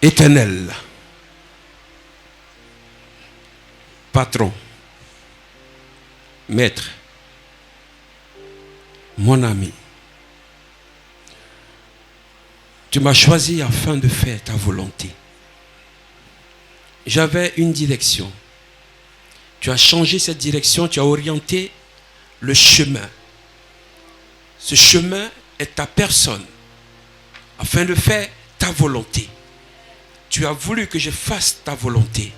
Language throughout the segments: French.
Éternel, patron, maître, mon ami, tu m'as choisi afin de faire ta volonté. J'avais une direction. Tu as changé cette direction, tu as orienté le chemin. Ce chemin est ta personne, afin de faire ta volonté. Tu as voulu que je fasse ta volonté.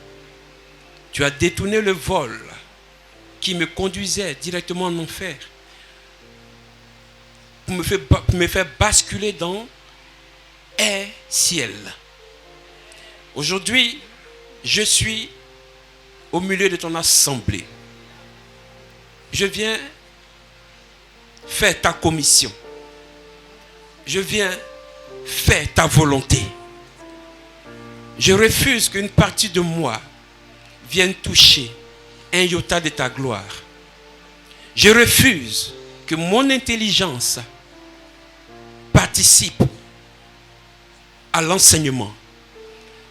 Tu as détourné le vol qui me conduisait directement en enfer pour me faire basculer dans air, ciel. Aujourd'hui, je suis au milieu de ton assemblée. Je viens faire ta commission. Je viens faire ta volonté. Je refuse qu'une partie de moi vienne toucher un iota de ta gloire. Je refuse que mon intelligence participe à l'enseignement,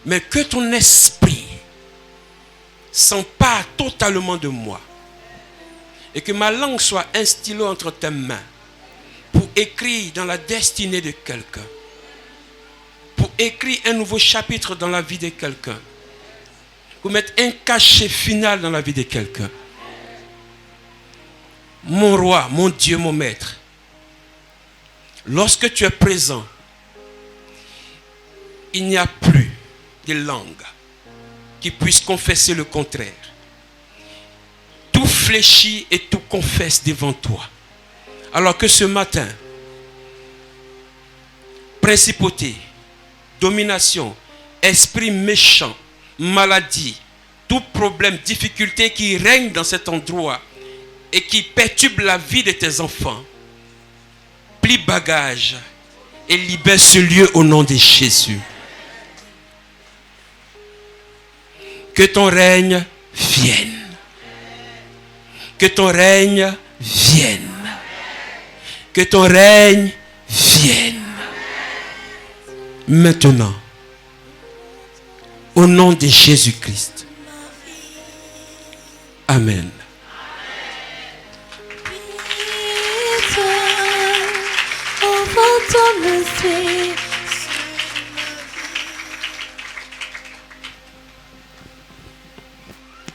mais que ton esprit s'empare totalement de moi et que ma langue soit un stylo entre tes mains pour écrire dans la destinée de quelqu'un, pour écrire un nouveau chapitre dans la vie de quelqu'un, pour mettre un cachet final dans la vie de quelqu'un. Mon roi, mon Dieu, mon maître, lorsque tu es présent, il n'y a plus de langue qui puisse confesser le contraire. Tout fléchit et tout confesse devant toi. Alors que ce matin, principauté, domination, esprit méchant, maladie, tout problème, difficulté qui règne dans cet endroit et qui perturbe la vie de tes enfants, plie bagage et libère ce lieu au nom de Jésus. Que ton règne vienne. Que ton règne vienne. Que ton règne vienne. Maintenant, au nom de Jésus-Christ. Amen.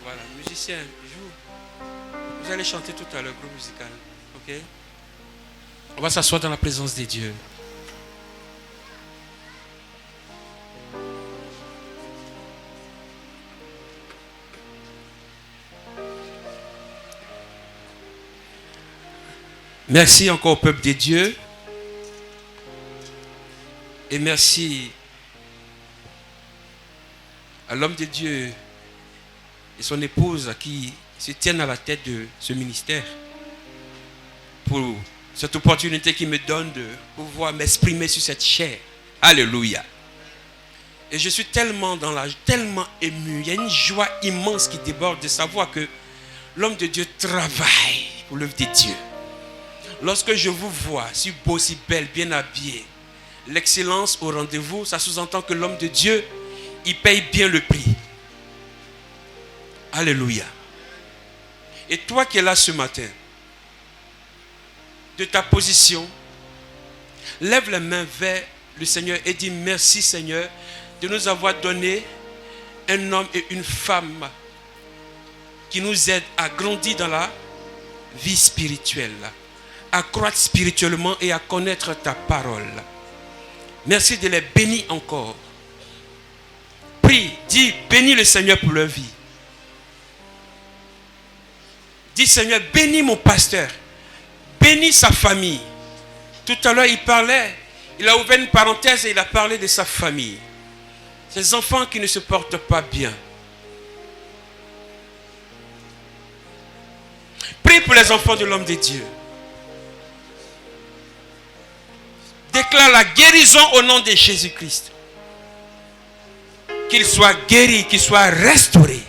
Voilà, musicien, joue. Vous allez chanter tout à l'heure, groupe musical. Ok? On va s'asseoir dans la présence de Dieu. Merci encore au peuple de Dieu. Et merci à l'homme de Dieu et son épouse qui se tiennent à la tête de ce ministère pour cette opportunité qu'il me donne de pouvoir m'exprimer sur cette chair. Alléluia. Et je suis tellement ému. Il y a une joie immense qui déborde de savoir que l'homme de Dieu travaille pour l'œuvre de Dieu. Lorsque je vous vois si beau, si belle, bien habillé, l'excellence au rendez-vous, ça sous-entend que l'homme de Dieu, il paye bien le prix. Alléluia. Et toi qui es là ce matin, de ta position, lève les mains vers le Seigneur et dis merci Seigneur de nous avoir donné un homme et une femme qui nous aident à grandir dans la vie spirituelle, à croître spirituellement et à connaître ta parole. Merci de les bénir encore. Prie, dis, bénis le Seigneur pour leur vie. Dis, Seigneur, bénis mon pasteur. Bénis sa famille. Tout à l'heure, il parlait, il a ouvert une parenthèse et il a parlé de sa famille. Ces enfants qui ne se portent pas bien. Prie pour les enfants de l'homme de Dieu. Déclare la guérison au nom de Jésus-Christ. Qu'il soit guéri, qu'il soit restauré.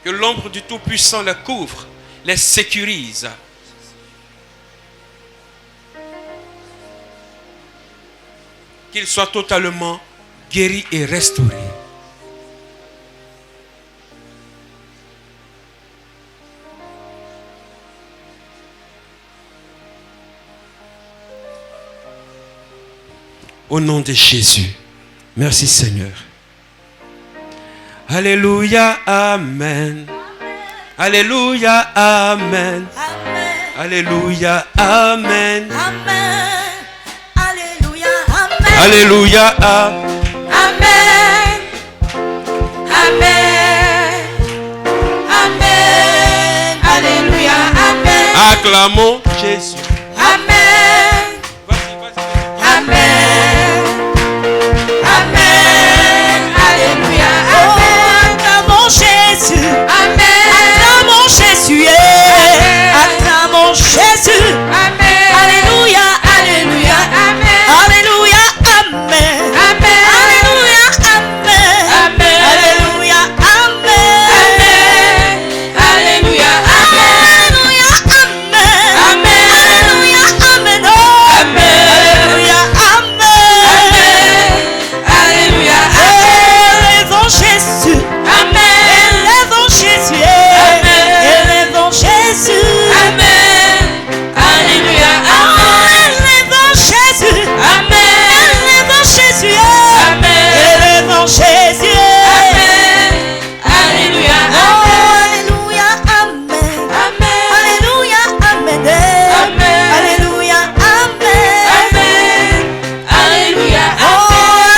Que l'ombre du Tout-Puissant les couvre, les sécurise qu'il soit totalement guéri et restauré. Au nom de Jésus. Merci Seigneur. Alléluia, Amen. Alléluia, Amen. Alléluia, Amen. Alléluia, Amen. Alléluia, Amen. Amen. Amen. Alléluia, Amen. Acclamons Jésus. Amen. Amen. Amen. Alléluia, Amen. Acclamons Jésus. Amen. Acclamons Jésus. Acclamons Jésus. Amen. Alléluia, Alléluia, Amen. Alléluia, Amen. Amen. Alléluia, Amen. Amen. Alléluia, Amen. Alléluia, Amen. Alléluia, Amen. Amen. Alléluia, Amen. Alléluia, Amen. Alléluia, Amen. Élevons Jésus. Amen. Élevons Jésus. Amen. Élevons Jésus. Amen. Alléluia, Amen. Élevons Jésus. Amen. Élevons Jésus. Amen. Élevons Jésus. Amen. Alléluia, Alléluia, Amen. Amen. Alléluia, Amen. Amen. Alléluia, Amen. Alléluia,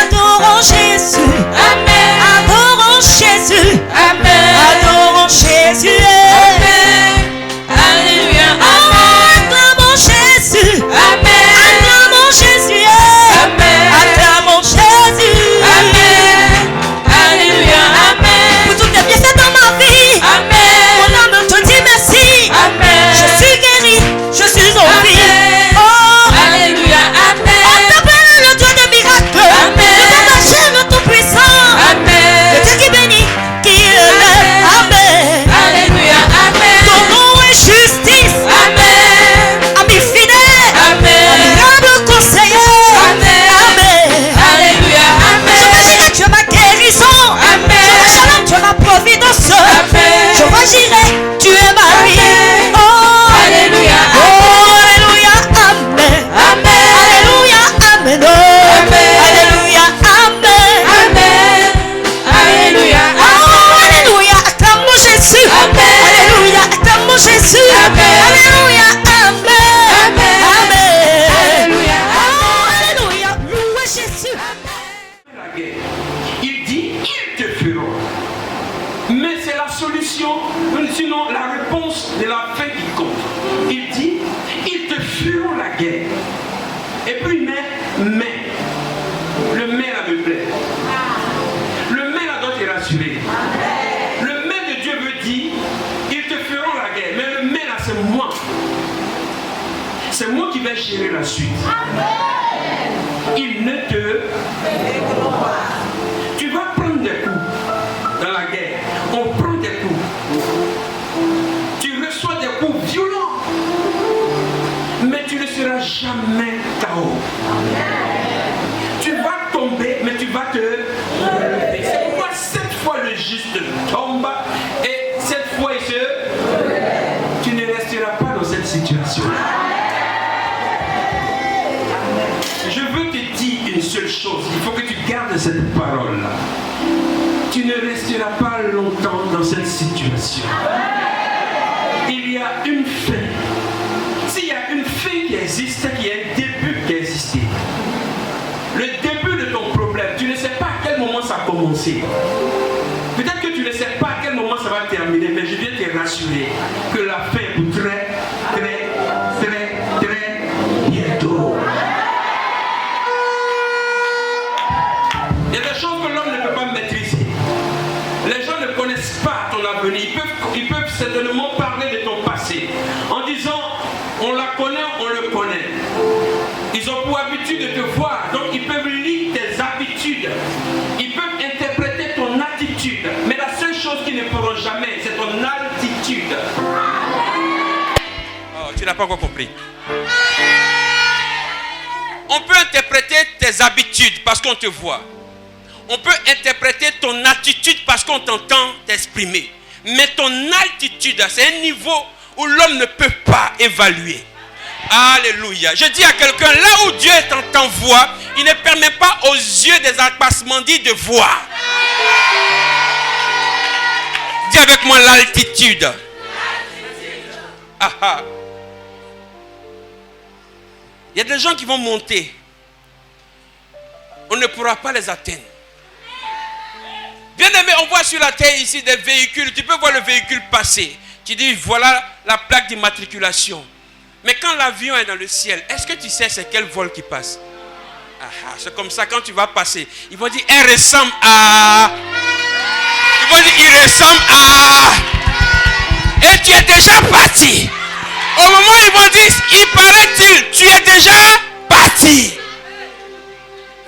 adorons Jésus. Amen. Adorons Jésus. Amen. Adorons Jésus. Amen. Alléluia, acclamons Jésus. Amen. Acclamons Jésus. Amen. Acclamons Jésus. Amen. Alléluia, Amen. Pour tout tes bienfaits dans ma vie. Amen. Mon âme te dit merci. Amen. Je suis guéri, je suis en vie. Oh, Alléluia, Amen. On t'appelle le Dieu des miracles. Amen. Le Père le Tout-Puissant. Amen. Le Dieu qui bénit, qui élève. Amen. Alléluia, Amen. Ton nom est justice. Amen. Ami fidèle. Amen. Admirable conseiller. Amen. Amen. Alléluia, Amen. Je vais dire, tu es ma guérison. Amen. Je vais shalom, tu es ma providence. Amen. Je vais gérer, tu es ma vie. Oh, Alléluia. Oh, Alléluia, Amen. Amen. Alléluia, Amen. Amen. Alléluia, Amen. Amen. Alléluia, oh, Alléluia, acclamons Jésus. Amen. Alléluia, acclamons Jésus. Amen. Alléluia, Amen. Amen. Alléluia, oh, Alléluia, louez Jésus. La guerre. Il dit, ils te feront. Mais c'est la solution, sinon la réponse de la fin qui compte. Il dit, ils te feront la guerre. Et puis, mais. Le mais là me plaît. Le mais là doit te rassurer. Le mais de Dieu me dit, ils te feront la guerre. Mais le mais là, c'est moi. C'est moi qui vais gérer la suite. Ils ne te feront pas. Tu vas prendre des coups dans la guerre. On prend des coups. Tu reçois des coups violents. Mais tu ne seras jamais KO. Tu vas tomber, mais tu vas te relever. C'est pourquoi cette fois le juste tombe et cette fois il se relève. Tu ne resteras pas dans cette situation. Je veux te dire une seule chose. Il faut que tu gardes cette parole-là. Tu ne resteras pas longtemps dans cette situation. Il y a une fin. S'il y a une fin qui existe, il y a un début qui existe. Le début de ton problème, tu ne sais pas à quel moment ça a commencé. Peut-être que tu ne sais pas à quel moment ça va terminer, mais je viens te rassurer que la fin est pour très bientôt. Il y a des choses que l'homme ne peut pas maîtriser. Les gens ne connaissent pas ton avenir. Ils peuvent certainement parler de ton passé en disant on la connaît, on le connaît. Ils ont pour habitude de te voir, donc ils peuvent lire tes habitudes. Ils peuvent interpréter ton attitude. Mais la seule chose qu'ils ne pourront jamais, c'est ton altitude. Oh, tu n'as pas encore compris. On peut interpréter tes tes habitudes parce qu'on te voit. On peut interpréter ton attitude parce qu'on t'entend t'exprimer. Mais ton altitude, c'est un niveau où l'homme ne peut pas évaluer. Alléluia. Je dis à quelqu'un, là où Dieu t'envoie, il ne permet pas aux yeux des abassemandis de voir. Dis avec moi l'altitude. Il y a des gens qui vont monter. On ne pourra pas les atteindre. Bien aimé, on voit sur la terre ici des véhicules. Tu peux voir le véhicule passer. Tu dis, voilà la plaque d'immatriculation. Mais quand l'avion est dans le ciel, est-ce que tu sais c'est quel vol qui passe? C'est comme ça quand tu vas passer. Ils vont dire, elle ressemble à... Ils vont dire, il ressemble à... Et tu es déjà parti. Au moment où ils vont dire, il paraît-il, tu es déjà parti.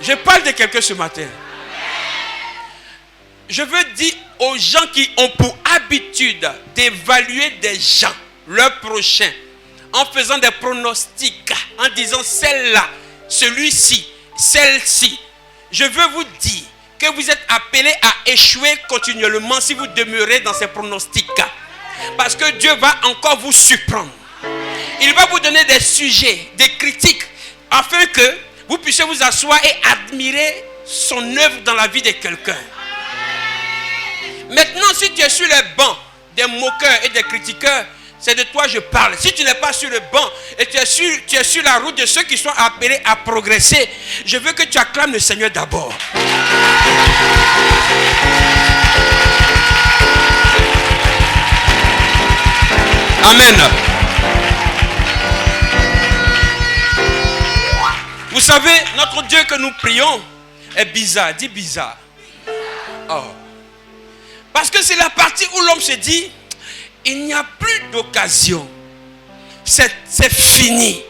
Je parle de quelqu'un ce matin. Je veux dire aux gens qui ont pour habitude d'évaluer des gens, leurs prochains, en faisant des pronostics, en disant celle-là, celui-ci, celle-ci. Je veux vous dire que vous êtes appelés à échouer continuellement si vous demeurez dans ces pronostics. Parce que Dieu va encore vous surprendre. Il va vous donner des sujets, des critiques, afin que vous puissiez vous asseoir et admirer son œuvre dans la vie de quelqu'un. Maintenant, si tu es sur les bancs des moqueurs et des critiqueurs, c'est de toi je parle. Si tu n'es pas sur le banc et tu es sur la route de ceux qui sont appelés à progresser, je veux que tu acclames le Seigneur d'abord. Amen. Vous savez, notre Dieu que nous prions est bizarre. Dis bizarre. Oh. Parce que c'est la partie où l'homme se dit, il n'y a plus d'occasion. C'est fini.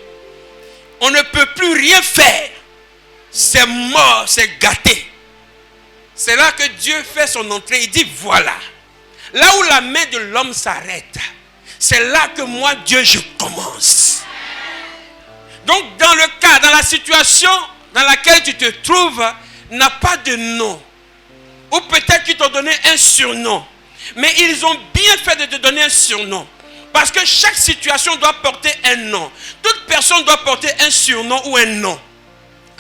On ne peut plus rien faire. C'est mort, c'est gâté. C'est là que Dieu fait son entrée. Il dit, voilà. Là où la main de l'homme s'arrête, c'est là que moi, Dieu, je commence. Donc, dans le cas, dans la situation dans laquelle tu te trouves, n'a pas de nom. Ou peut-être qu'ils t'ont donné un surnom. Mais ils ont bien fait de te donner un surnom. Parce que chaque situation doit porter un nom. Toute personne doit porter un surnom ou un nom.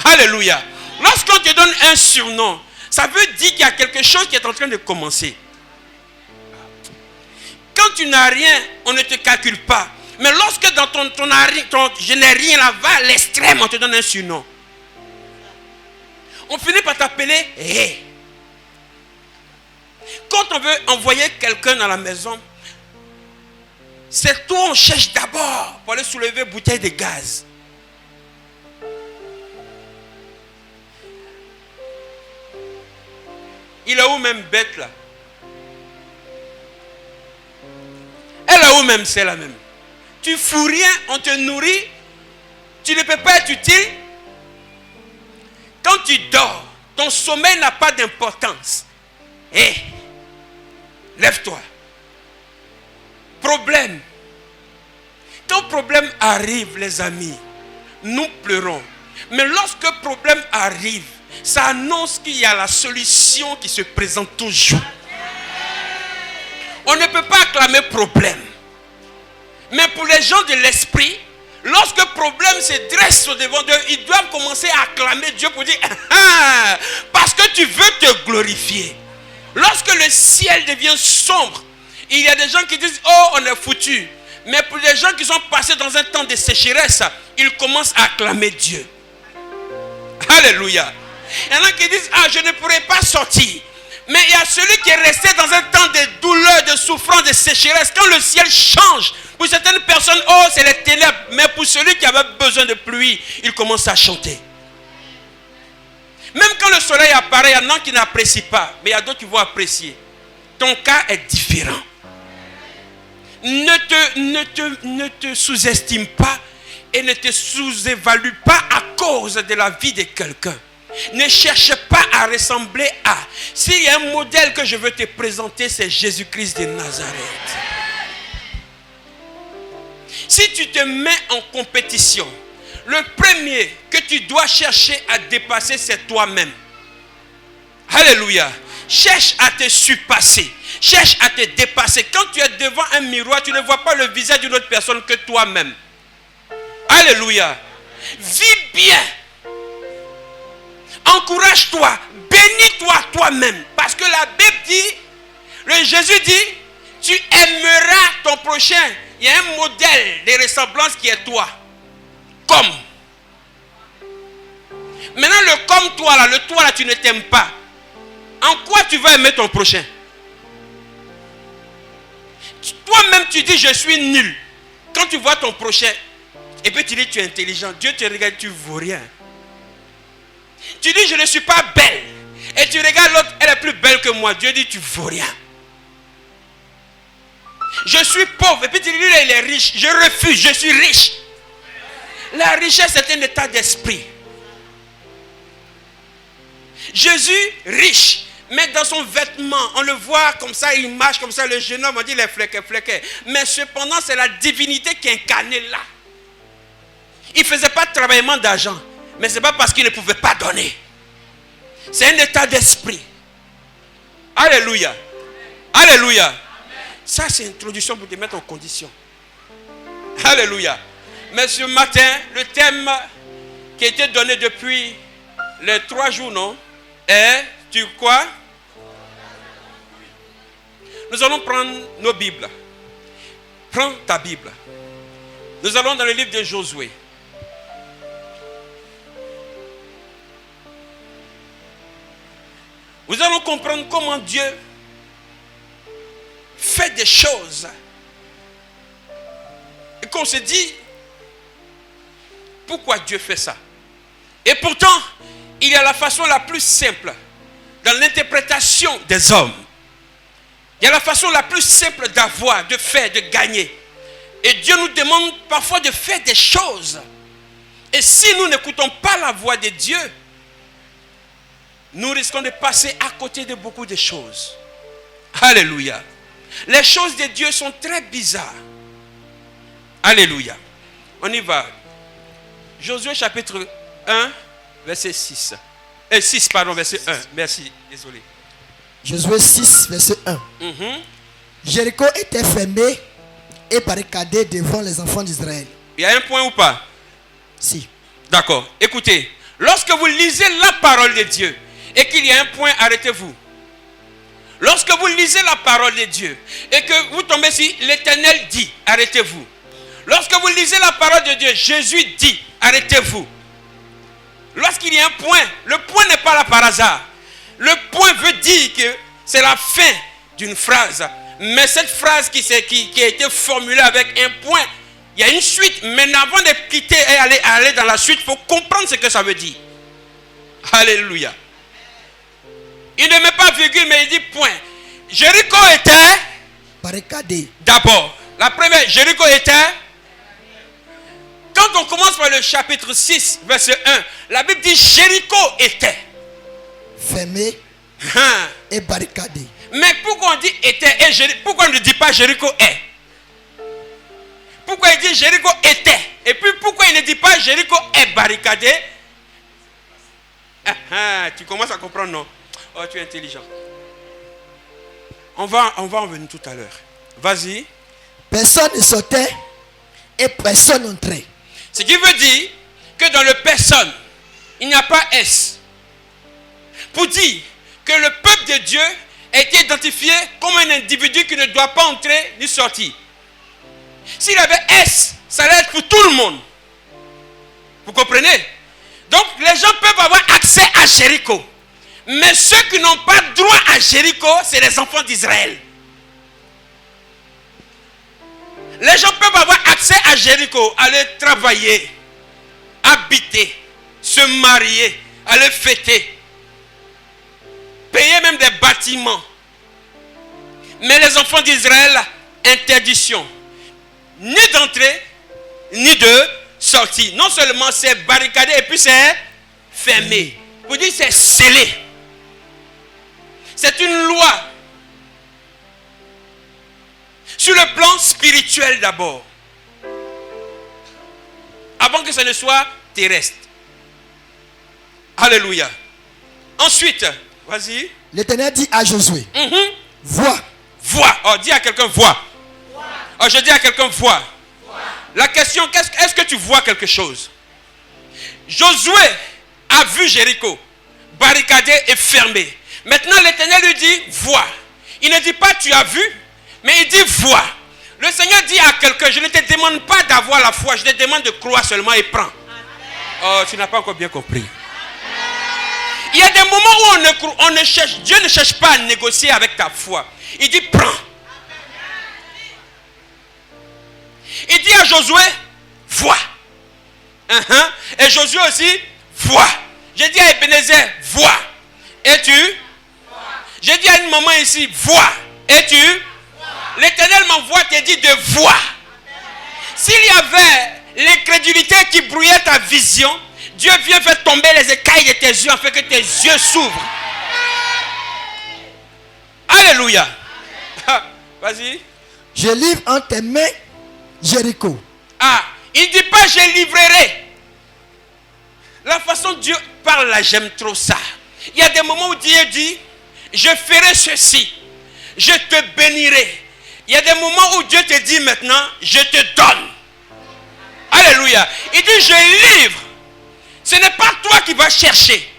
Alléluia. Lorsqu'on te donne un surnom, ça veut dire qu'il y a quelque chose qui est en train de commencer. Quand tu n'as rien, on ne te calcule pas. Mais lorsque dans ton je n'ai rien là, va à l'extrême, on te donne un surnom. On finit par t'appeler hey. Quand on veut envoyer quelqu'un dans la maison, c'est toi on cherche d'abord pour aller soulever une bouteille de gaz. Il est où même bête là? Elle est où même c'est la même? Tu fous rien, on te nourrit, tu ne peux pas être utile. Quand tu dors, ton sommeil n'a pas d'importance. Hé, lève-toi. Problème. Quand problème arrive, les amis, nous pleurons. Mais lorsque problème arrive, ça annonce qu'il y a la solution qui se présente toujours. On ne peut pas acclamer problème. Mais pour les gens de l'esprit, lorsque problème se dresse au devant d'eux, ils doivent commencer à acclamer Dieu pour dire parce que tu veux te glorifier. Lorsque le ciel devient sombre, il y a des gens qui disent oh on est foutu. Mais pour les gens qui sont passés dans un temps de sécheresse, ils commencent à acclamer Dieu. Alléluia. Il y en a qui disent je ne pourrai pas sortir. Mais il y a celui qui est resté dans un temps de douleur, de souffrance, de sécheresse. Quand le ciel change, pour certaines personnes, oh c'est les ténèbres. Mais pour celui qui avait besoin de pluie, il commence à chanter. Même quand le soleil apparaît, il y en a qui n'apprécient pas. Mais il y a d'autres qui vont apprécier. Ton cas est différent. Ne te sous-estime pas et ne te sous-évalue pas à cause de la vie de quelqu'un. Ne cherche pas à ressembler à. S'il y a un modèle que je veux te présenter, c'est Jésus-Christ de Nazareth. Si tu te mets en compétition, Le premier que tu dois chercher à dépasser, c'est toi-même. Alléluia. Cherche à te surpasser. Cherche à te dépasser. Quand tu es devant un miroir, tu ne vois pas le visage d'une autre personne que toi-même. Alléluia. Vis bien. Encourage-toi. Bénis-toi toi-même. Parce que la Bible dit, Jésus dit, tu aimeras ton prochain. Il y a un modèle de ressemblance qui est toi. Comme. Maintenant, le comme toi là, le toi là, tu ne t'aimes pas. En quoi tu vas aimer ton prochain? Toi-même, tu dis, je suis nul. Quand tu vois ton prochain, et puis tu dis, tu es intelligent. Dieu te regarde, tu ne vaux rien. Tu dis, je ne suis pas belle. Et tu regardes l'autre, elle est plus belle que moi. Dieu dit, tu ne vaux rien. Je suis pauvre. Et puis tu dis, lui, il est riche. Je refuse, je suis riche. La richesse, c'est un état d'esprit. Jésus, riche. Mais dans son vêtement, on le voit comme ça, il marche comme ça, le jeune homme, on dit il est flequé. Mais cependant, c'est la divinité qui est incarnée là. Il ne faisait pas de travaillement d'argent. Mais ce n'est pas parce qu'il ne pouvait pas donner. C'est un état d'esprit. Alléluia. Alléluia. Ça, c'est une introduction pour te mettre en condition. Alléluia. Mais ce matin, le thème qui a été donné depuis les 3 jours, non? Est, tu quoi? Nous allons prendre nos Bibles. Prends ta Bible. Nous allons dans le livre de Josué. Nous allons comprendre comment Dieu fait des choses. Et qu'on se dit, pourquoi Dieu fait ça? Et pourtant, il y a la façon la plus simple dans l'interprétation des hommes. Il y a la façon la plus simple d'avoir, de faire, de gagner. Et Dieu nous demande parfois de faire des choses. Et si nous n'écoutons pas la voix de Dieu, nous risquons de passer à côté de beaucoup de choses. Alléluia. Les choses de Dieu sont très bizarres. Alléluia. On y va. Josué chapitre 1, verset 6. 6, pardon, verset 1. Merci, désolé. Josué 6, verset 1. Jéricho était fermé et barricadé devant les enfants d'Israël. Il y a un point ou pas? Si. D'accord. Écoutez, lorsque vous lisez la parole de Dieu et qu'il y a un point, arrêtez-vous. Lorsque vous lisez la parole de Dieu et que vous tombez sur l'Éternel dit, arrêtez-vous. Lorsque vous lisez la parole de Dieu, Jésus dit, arrêtez-vous. Lorsqu'il y a un point, le point n'est pas là par hasard. Le point veut dire que c'est la fin d'une phrase. Mais cette phrase qui a été formulée avec un point, il y a une suite. Mais avant de quitter et aller dans la suite, il faut comprendre ce que ça veut dire. Alléluia. Il ne met pas virgule, mais il dit point. Jéricho était barricadé. D'abord, la première, Jéricho était. Quand on commence par le chapitre 6, verset 1, la Bible dit Jéricho était fermé et barricadé. Mais pourquoi on dit était et pourquoi on ne dit pas Jéricho est? Pourquoi il dit Jéricho était? Et puis pourquoi il ne dit pas Jéricho est barricadé? Tu commences à comprendre, non? Oh, tu es intelligent. On va en venir tout à l'heure. Vas-y. Personne ne sortait et personne n'entrait. Ce qui veut dire que dans le personne, il n'y a pas S. Pour dire que le peuple de Dieu a été identifié comme un individu qui ne doit pas entrer ni sortir. S'il avait S, ça allait être pour tout le monde. Vous comprenez? Donc les gens peuvent avoir accès à Jéricho. Mais ceux qui n'ont pas droit à Jéricho, c'est les enfants d'Israël. Les gens peuvent avoir accès à Jéricho, aller travailler, habiter, se marier, aller fêter, payer même des bâtiments. Mais les enfants d'Israël, interdiction. Ni d'entrer, ni de sortir. Non seulement c'est barricadé, et puis c'est fermé. Vous dites c'est scellé. C'est une loi. Sur le plan spirituel d'abord. avant que ce ne soit terrestre. Alléluia. Ensuite, vas-y. L'Éternel dit à Josué, vois. Vois. Oh, dis à quelqu'un, vois. Oh, je dis à quelqu'un, vois. La question, est-ce que tu vois quelque chose? Josué a vu Jéricho barricadé et fermé. Maintenant, l'Éternel lui dit, vois. Il ne dit pas tu as vu, mais il dit vois. Le Seigneur dit à quelqu'un, je ne te demande pas d'avoir la foi, je te demande de croire seulement et prends. Oh, tu n'as pas encore bien compris. Il y a des moments où on ne cherche, Dieu ne cherche pas à négocier avec ta foi. Il dit prends. Il dit à Josué, vois. Et Josué aussi, vois. J'ai dit à Ebenezer, vois. Et tu? J'ai dit à une maman ici, vois. Et tu? L'Éternel m'envoie te dit de voir. S'il y avait l'incrédulité qui brouillait ta vision, Dieu vient faire tomber les écailles de tes yeux afin que tes yeux s'ouvrent. Alléluia. Vas-y. Je livre en tes mains Jéricho. Ah, il ne dit pas je livrerai. La façon dont Dieu parle là, j'aime trop ça. Il y a des moments où Dieu dit, je ferai ceci. Je te bénirai. Il y a des moments où Dieu te dit maintenant, je te donne. Alléluia. Il dit, je livre. Ce n'est pas toi qui vas chercher.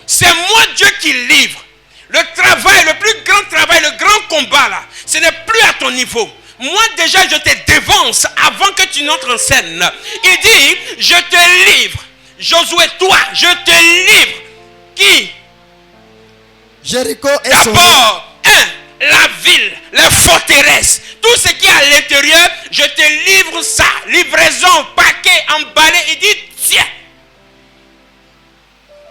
C'est moi Dieu qui livre. Le travail, le plus grand travail, le grand combat là, ce n'est plus à ton niveau. Moi déjà je te dévance avant que tu n'entres en scène. Il dit, je te livre. Josué, toi, je te livre. Qui? Jéricho et son... D'abord, la ville, les forteresses, tout ce qui est à l'intérieur, je te livre ça. Livraison, paquet, emballé. Il dit, tiens.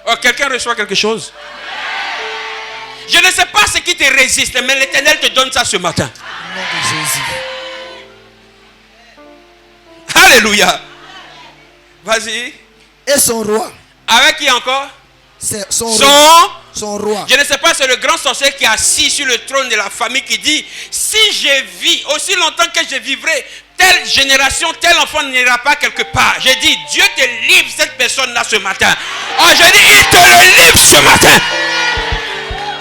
Oh, quelqu'un reçoit quelque chose? Je ne sais pas ce qui te résiste, mais l'Éternel te donne ça ce matin. Au nom de Jésus. Alléluia. Vas-y. Et son roi. Avec qui encore? C'est son roi. Son roi. Je ne sais pas, c'est le grand sorcier qui est assis sur le trône de la famille qui dit, si je vis aussi longtemps que je vivrai, telle génération, tel enfant n'ira pas quelque part. J'ai dit, Dieu te livre cette personne-là ce matin. Oh, j'ai dit, il te le livre ce matin.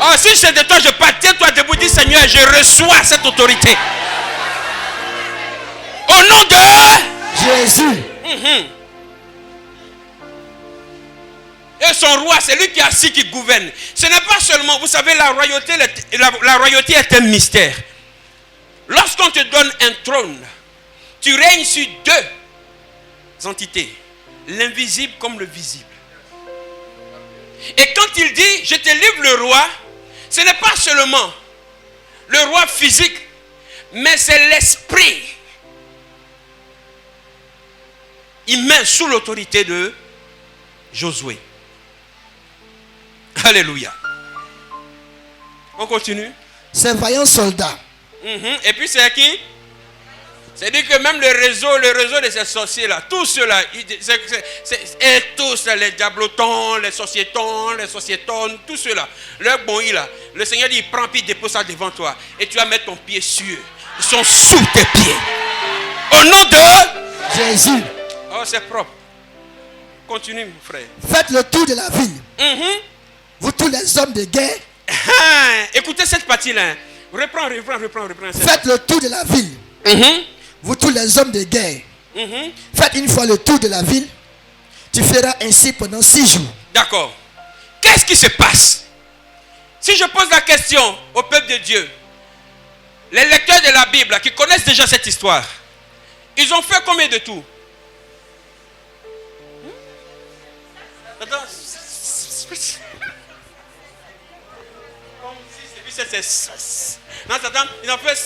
Oh, si c'est de toi, je pars. Tiens-toi debout, dis Seigneur, je reçois cette autorité. Au nom de Jésus. Et son roi, c'est lui qui est assis, qui gouverne. Ce n'est pas seulement, vous savez, la royauté, la royauté est un mystère. Lorsqu'on te donne un trône, tu règnes sur deux entités, l'invisible comme le visible. Et quand il dit, je te livre le roi, ce n'est pas seulement le roi physique, mais c'est l'esprit humain sous l'autorité de Josué. Alléluia. On continue. Ces vaillants soldats. Et puis c'est qui? C'est-à-dire que même le réseau de ces sorciers-là, tous ceux-là, et tous les diablotons, les sorciétons, tous ceux-là, leur bon là, le Seigneur dit, prends puis dépose ça devant toi. Et tu vas mettre ton pied sur eux. Ils sont sous tes pieds. Au nom de Jésus. Oh, c'est propre. Continue, mon frère. Faites le tour de la ville. Vous tous les hommes de guerre. Écoutez cette partie-là. Reprends. Faites le tour de la ville. Vous tous les hommes de guerre. Faites une fois le tour de la ville. Tu feras ainsi pendant 6 jours. D'accord. Qu'est-ce qui se passe? Si je pose la question au peuple de Dieu, les lecteurs de la Bible qui connaissent déjà cette histoire, ils ont fait combien de tours? Attends. Non, attends, ils ont fait.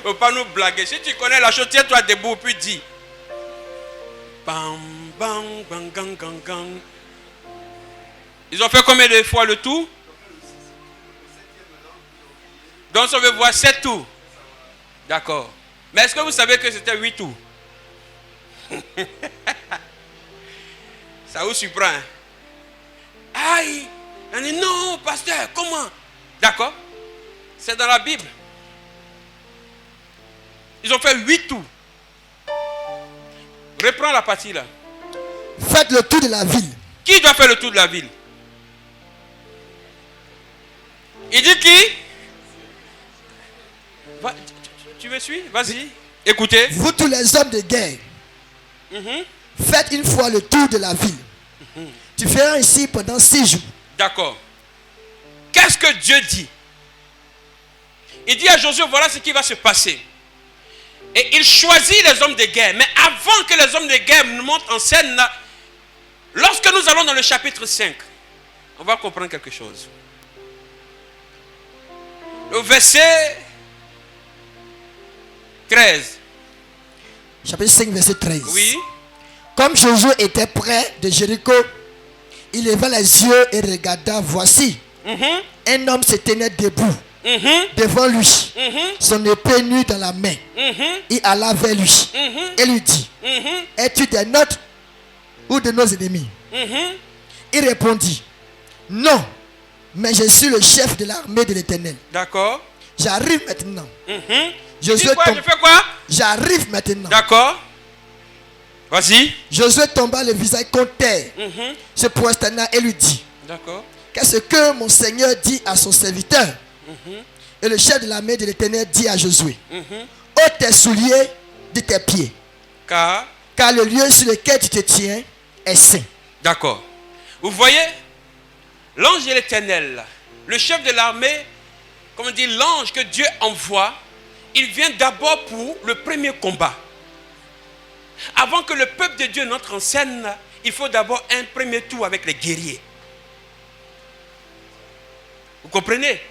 Faut pas nous blaguer. Si tu connais la chose, tiens-toi debout puis dis. Bam, bam, bang, gang, gang, gang. Ils ont fait combien de fois le tour? Donc on veut voir 7 tours. D'accord. Mais est-ce que vous savez que c'était 8 tours? Ça vous surprend? Hein? Aïe! On dit non, pasteur, comment? D'accord? C'est dans la Bible. Ils ont fait 8 tours. Reprends la partie là. Faites le tour de la ville. Qui doit faire le tour de la ville? Il dit qui? Tu me suis? Vas-y. Écoutez. Vous tous les hommes de guerre, faites une fois le tour de la ville. Tu feras ainsi pendant 6 jours. D'accord. Qu'est-ce que Dieu dit? Il dit à Josué, voilà ce qui va se passer. Et il choisit les hommes de guerre. Mais avant que les hommes de guerre nous montrent en scène, lorsque nous allons dans le chapitre 5, on va comprendre quelque chose. Le verset 13. Chapitre 5, verset 13. Oui. Comme Josué était près de Jéricho, il leva les yeux et regarda, voici, un homme se tenait debout devant lui, son épée nue dans la main. Il alla vers lui et lui dit, es-tu des nôtres ou de nos ennemis? Il répondit, non, mais je suis le chef de l'armée de l'Éternel. D'accord. J'arrive maintenant. Je fais quoi? J'arrive maintenant. D'accord. Vas-y. Josué tomba le visage contre terre, se prosterna et lui dit, d'accord. Qu'est-ce que mon Seigneur dit à son serviteur? Et le chef de l'armée de l'Éternel dit à Josué, ôte tes souliers de tes pieds, car le lieu sur lequel tu te tiens est saint. D'accord. Vous voyez, l'ange de l'Éternel, le chef de l'armée, comme on dit, l'ange que Dieu envoie, il vient d'abord pour le premier combat. Avant que le peuple de Dieu n'entre en scène, il faut d'abord un premier tour avec les guerriers. Vous comprenez?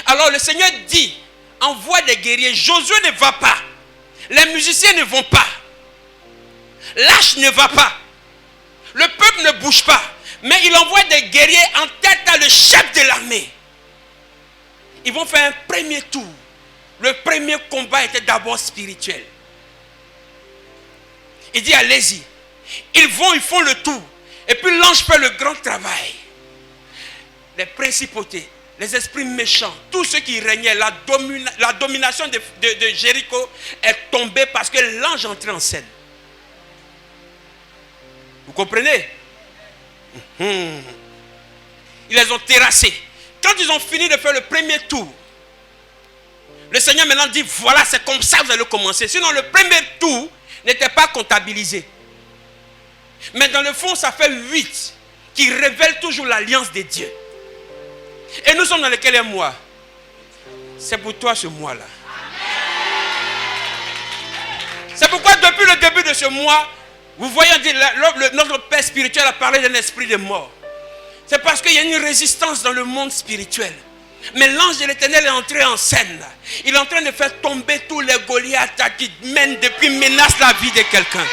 Alors le Seigneur dit, envoie des guerriers. Josué ne va pas. Les musiciens ne vont pas. L'arche ne va pas. Le peuple ne bouge pas. Mais il envoie des guerriers en tête à le chef de l'armée. Ils vont faire un premier tour. Le premier combat était d'abord spirituel. Il dit, allez-y. Ils vont, ils font le tour. Et puis l'ange fait le grand travail. Les principautés, les esprits méchants, tous ceux qui régnaient, la domination de Jéricho est tombée parce que l'ange entrait en scène. Vous comprenez? Ils les ont terrassés. Quand ils ont fini de faire le premier tour, le Seigneur maintenant dit, voilà, c'est comme ça que vous allez commencer. Sinon, le premier tour n'était pas comptabilisé. Mais dans le fond, ça fait 8 qui révèlent toujours l'alliance de Dieu. Et nous sommes dans lequel mois? C'est pour toi ce mois-là. C'est pourquoi depuis le début de ce mois, vous voyez, notre Père spirituel a parlé d'un esprit de mort. C'est parce qu'il y a une résistance dans le monde spirituel. Mais l'ange de l'Éternel est entré en scène. Il est en train de faire tomber tous les Goliaths qui mènent depuis menacent la vie de quelqu'un.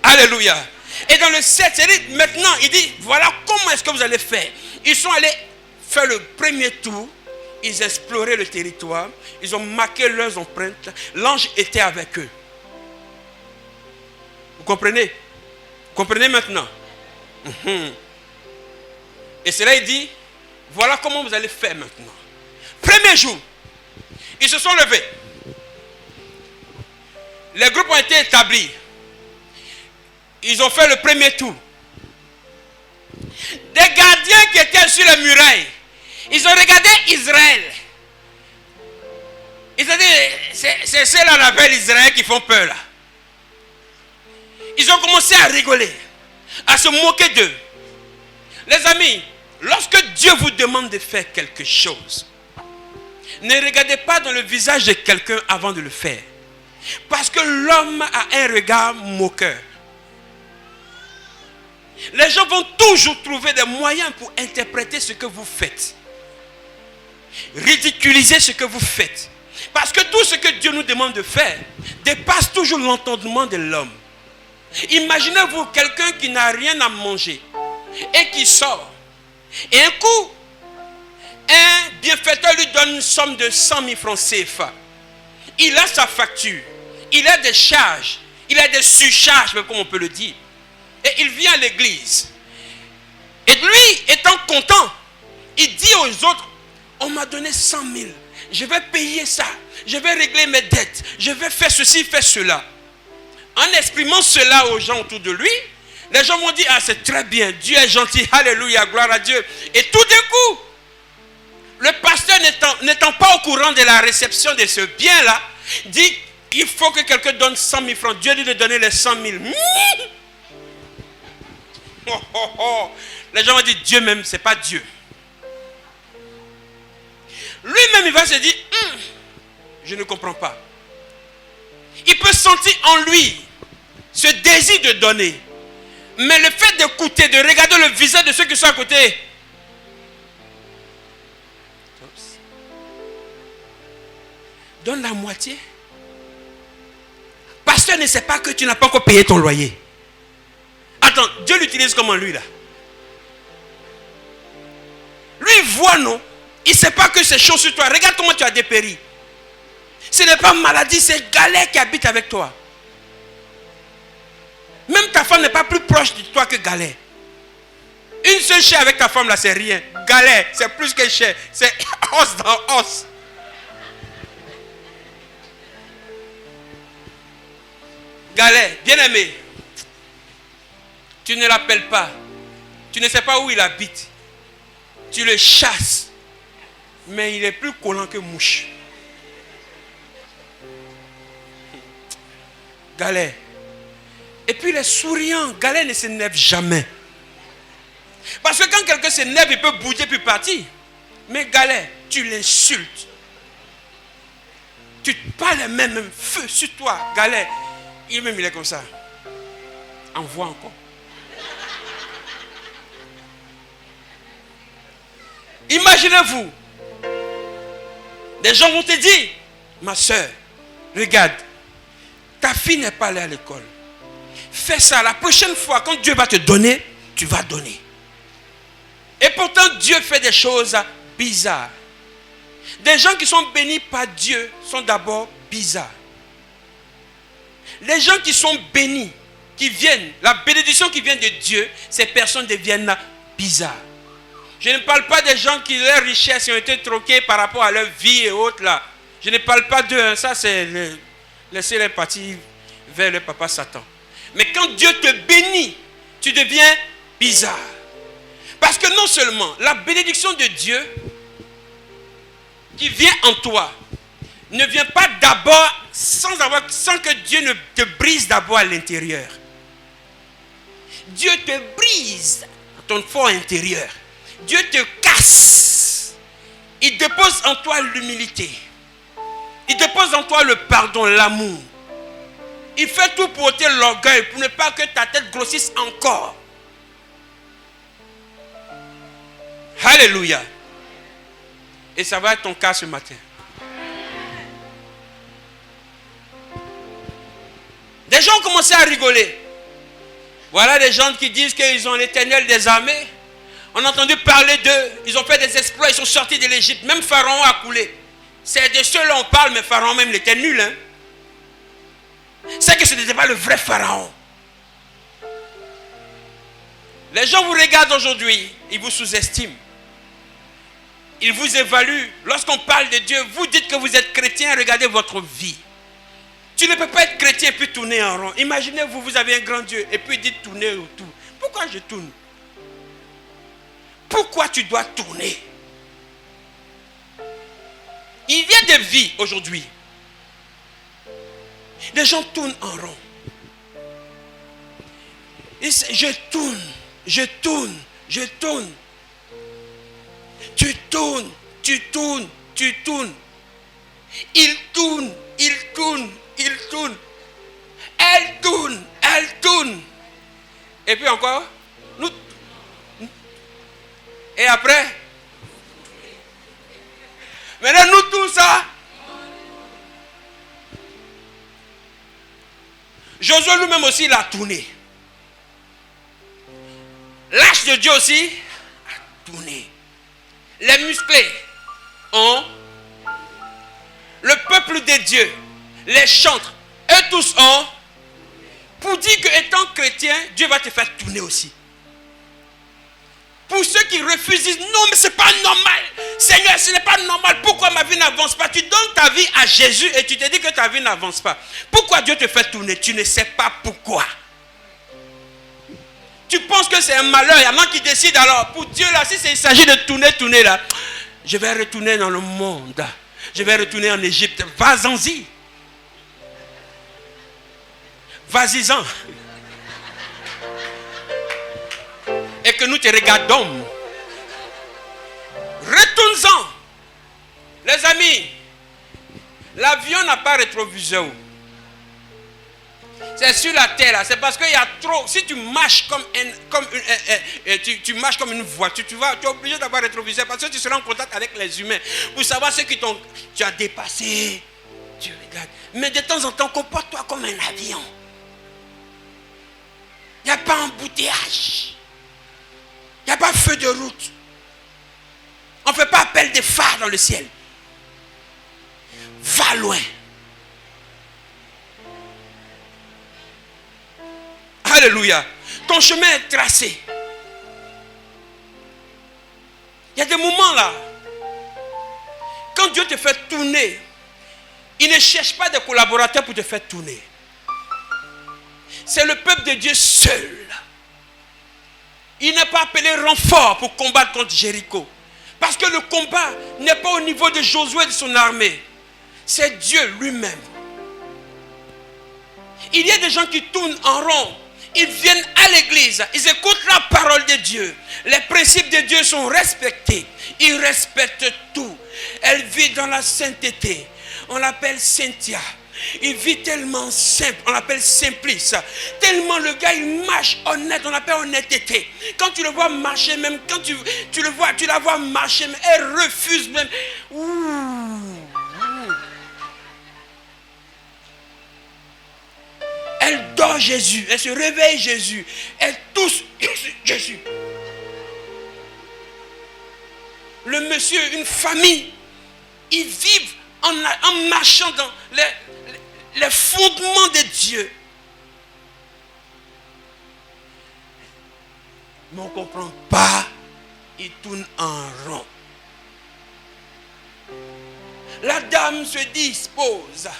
Alléluia. Et dans le 7, maintenant, il dit, voilà comment est-ce que vous allez faire. Ils sont allés faire le premier tour. Ils exploraient le territoire. Ils ont marqué leurs empreintes. L'ange était avec eux. Vous comprenez? Vous comprenez maintenant? Et cela, il dit, voilà comment vous allez faire maintenant. Premier jour, ils se sont levés. Les groupes ont été établis. Ils ont fait le premier tour. Des gardiens qui étaient sur les murailles, ils ont regardé Israël. Ils ont dit, c'est ceux-là, la belle Israël, qui font peur là. Ils ont commencé à rigoler, à se moquer d'eux. Les amis, lorsque Dieu vous demande de faire quelque chose, ne regardez pas dans le visage de quelqu'un avant de le faire. Parce que l'homme a un regard moqueur. Les gens vont toujours trouver des moyens pour interpréter ce que vous faites. Ridiculiser ce que vous faites. Parce que tout ce que Dieu nous demande de faire dépasse toujours l'entendement de l'homme. Imaginez-vous quelqu'un qui n'a rien à manger et qui sort. Et un coup, un bienfaiteur lui donne une somme de 100 000 francs CFA. Il a sa facture. Il a des charges. Il a des surcharges, comme on peut le dire. Et il vient à l'église. Et lui, étant content, il dit aux autres, on m'a donné 100 000. Je vais payer ça. Je vais régler mes dettes. Je vais faire ceci, faire cela. En exprimant cela aux gens autour de lui, les gens vont dire, ah c'est très bien, Dieu est gentil, alléluia, gloire à Dieu. Et tout d'un coup, le pasteur n'étant pas au courant de la réception de ce bien-là, dit, il faut que quelqu'un donne 100 000 francs. Dieu dit de donner les 100 000. Oh, oh, oh. Les gens vont dire, Dieu même, ce n'est pas Dieu. Lui-même, il va se dire, je ne comprends pas. Il peut sentir en lui ce désir de donner. Mais le fait d'écouter, de regarder le visage de ceux qui sont à côté. Donne la moitié. Pasteur ne sait pas que tu n'as pas encore payé ton loyer. Attends, Dieu l'utilise comment lui là? Lui il voit non. Il ne sait pas que c'est chaud sur toi. Regarde comment tu as dépéri. Ce n'est pas maladie, c'est galère qui habite avec toi. Même ta femme n'est pas plus proche de toi que galère. Une seule chair avec ta femme là, c'est rien. Galère, c'est plus que chair. C'est os dans os. Galère, bien-aimé. Tu ne l'appelles pas. Tu ne sais pas où il habite. Tu le chasses. Mais il est plus collant que mouche. Galère. Et puis il est souriant. Galère ne s'énerve jamais. Parce que quand quelqu'un s'énerve, il peut bouger puis partir. Mais Galère, tu l'insultes. Tu te parles même feu sur toi. Galère. Il même il est comme ça. Envoie encore. Imaginez-vous. Des gens vont te dire, ma soeur, regarde, ta fille n'est pas allée à l'école. Fais ça. La prochaine fois, quand Dieu va te donner, tu vas donner. Et pourtant, Dieu fait des choses bizarres. Des gens qui sont bénis par Dieu sont d'abord bizarres. Les gens qui sont bénis, qui viennent, la bénédiction qui vient de Dieu, ces personnes deviennent bizarres. Je ne parle pas des gens qui, leurs richesses ont été troquées par rapport à leur vie et autres là. Je ne parle pas d'eux, ça c'est laisser les partir vers le papa Satan. Mais quand Dieu te bénit, tu deviens bizarre. Parce que non seulement la bénédiction de Dieu qui vient en toi ne vient pas d'abord sans que Dieu ne te brise d'abord à l'intérieur. Dieu te brise dans ton fort intérieur. Dieu te casse. Il dépose en toi l'humilité. Il dépose en toi le pardon, l'amour. Il fait tout pour ôter l'orgueil, pour ne pas que ta tête grossisse encore. Alléluia. Et ça va être ton cas ce matin. Des gens ont commencé à rigoler. Voilà des gens qui disent qu'ils ont l'Éternel des armées. On a entendu parler d'eux. Ils ont fait des exploits. Ils sont sortis de l'Égypte. Même Pharaon a coulé. C'est de ceux-là on parle, mais Pharaon même il était nul. Hein? C'est que ce n'était pas le vrai Pharaon. Les gens vous regardent aujourd'hui. Ils vous sous-estiment. Ils vous évaluent. Lorsqu'on parle de Dieu, vous dites que vous êtes chrétien. Regardez votre vie. Tu ne peux pas être chrétien et puis tourner en rond. Imaginez-vous, vous avez un grand Dieu et puis dites tourner autour. Pourquoi je tourne? Pourquoi tu dois tourner? Il y a des vies aujourd'hui. Les gens tournent en rond. Je tourne, je tourne, je tourne. Tu tournes, tu tournes, tu tournes. Il tourne, il tourne, il tourne. Elle tourne, elle tourne. Et puis encore, nous. Et après, maintenant nous tous ça. Josué lui-même aussi il a tourné. L'âge de Dieu aussi a tourné. Les musclés ont. Le peuple de Dieu, les chantres, eux tous ont. Pour dire que étant chrétien, Dieu va te faire tourner aussi. Pour ceux qui refusent, disent non mais c'est pas normal. Seigneur, ce n'est pas normal. Pourquoi ma vie n'avance pas? Tu donnes ta vie à Jésus et tu te dis que ta vie n'avance pas. Pourquoi Dieu te fait tourner? Tu ne sais pas pourquoi. Tu penses que c'est un malheur. Il y en a qui décident alors, pour Dieu là, si il s'agit de tourner là, je vais retourner dans le monde. Je vais retourner en Égypte. Vas-y. Vas-y-en. Et que nous te regardons. Retourne-en. Les amis, l'avion n'a pas rétroviseur. C'est sur la terre là. C'est parce qu'il y a trop. Si tu marches tu marches comme une voiture, tu es obligé d'avoir rétroviseur parce que tu seras en contact avec les humains pour savoir ce que tu as dépassé. Tu regardes. Mais de temps en temps, comporte-toi comme un avion. Il n'y a pas embouteillage. Il n'y a pas feu de route. On ne fait pas appel des phares dans le ciel. Va loin. Alléluia. Ton chemin est tracé. Il y a des moments là. Quand Dieu te fait tourner, il ne cherche pas des collaborateurs pour te faire tourner. C'est le peuple de Dieu seul. Il n'est pas appelé renfort pour combattre contre Jéricho. Parce que le combat n'est pas au niveau de Josué et de son armée. C'est Dieu lui-même. Il y a des gens qui tournent en rond. Ils viennent à l'église. Ils écoutent la parole de Dieu. Les principes de Dieu sont respectés. Ils respectent tout. Elle vit dans la sainteté. On l'appelle Cynthia. Il vit tellement simple, on l'appelle simplice. Tellement le gars il marche honnête, on l'appelle honnêteté. Quand tu le vois marcher, même quand tu la vois marcher, elle refuse même. Elle dort Jésus, elle se réveille Jésus, elle tousse Jésus. Le monsieur, une famille, ils vivent en marchant dans les fondements de Dieu. Mais on ne comprend pas. Il tourne en rond. La dame se dispose.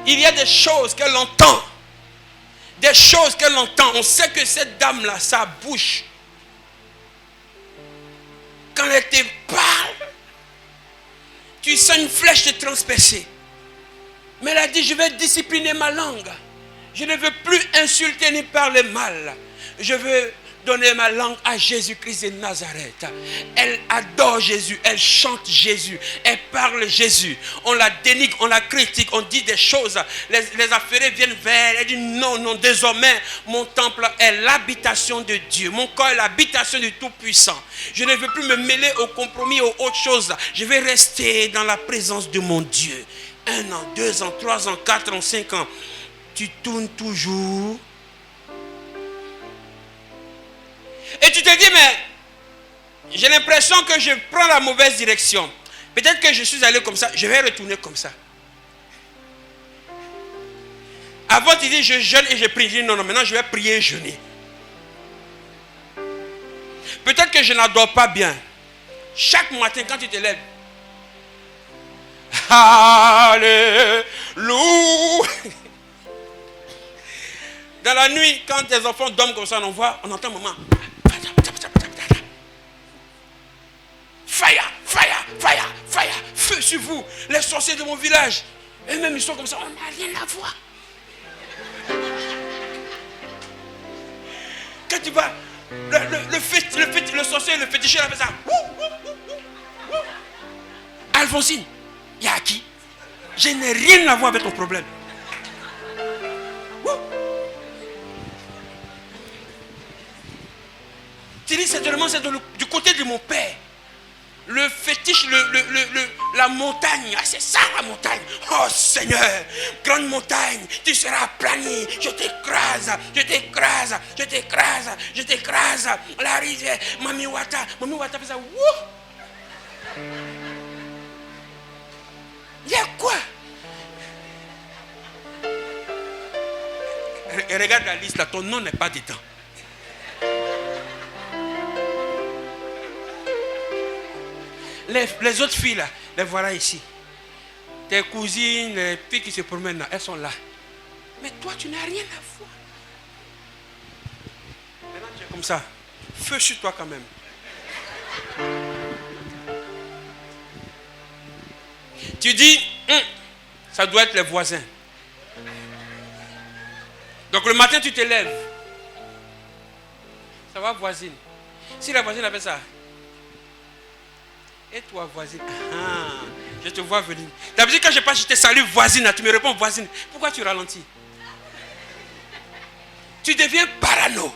Il y a des choses qu'elle entend. Des choses qu'elle entend. On sait que cette dame-là, sa bouche, quand elle te parle, tu sens une flèche te transpercer. Mais elle a dit, je vais discipliner ma langue. Je ne veux plus insulter ni parler mal. Je veux donner ma langue à Jésus-Christ de Nazareth. Elle adore Jésus, elle chante Jésus, elle parle Jésus. On la dénigre, on la critique, on dit des choses. Les affairés viennent vers elle, elle dit non, désormais mon temple est l'habitation de Dieu. Mon corps est l'habitation du Tout-Puissant. Je ne veux plus me mêler au compromis, aux autres choses. Je vais rester dans la présence de mon Dieu. 1 an, 2 ans, 3 ans, 4 ans, 5 ans. Tu tournes toujours. Et tu te dis, mais j'ai l'impression que je prends la mauvaise direction. Peut-être que je suis allé comme ça, je vais retourner comme ça. Avant, tu dis, je jeûne et je prie. Je dis, non, maintenant je vais prier et jeûner. Peut-être que je n'adore pas bien. Chaque matin, quand tu te lèves, Alléluia. Dans la nuit, quand tes enfants dorment comme ça, on entend maman. Fire, fire, fire, fire. Feu sur vous, les sorciers de mon village. Et même ils sont comme ça, on n'a rien à voir. Quand tu vas, le sorcier, le féticheur, il a fait ça. Alphonsine, il y a qui? Je n'ai rien à voir avec ton problème. Tu dis certainement c'est du côté de mon père. Le fétiche, la montagne, ah, c'est ça la montagne. Oh Seigneur, grande montagne, tu seras aplani. Je t'écrase, je t'écrase, je t'écrase, je t'écrase. La rivière, Mami Wata fait ça. Wouh! Il y a quoi? Regarde la liste là, ton nom n'est pas dedans. Les autres filles là, les voilà ici. Tes cousines, les filles qui se promènent là, elles sont là. Mais toi, tu n'as rien à voir. Maintenant, tu es comme ça. Feu sur toi quand même. Tu dis, ça doit être les voisins. Donc le matin, tu te lèves. Ça va, voisine. Si la voisine a fait ça. Et toi, voisine, je te vois venir. D'habitude, quand je passe, je te salue, voisine. Tu me réponds, voisine. Pourquoi tu ralentis? Tu deviens parano.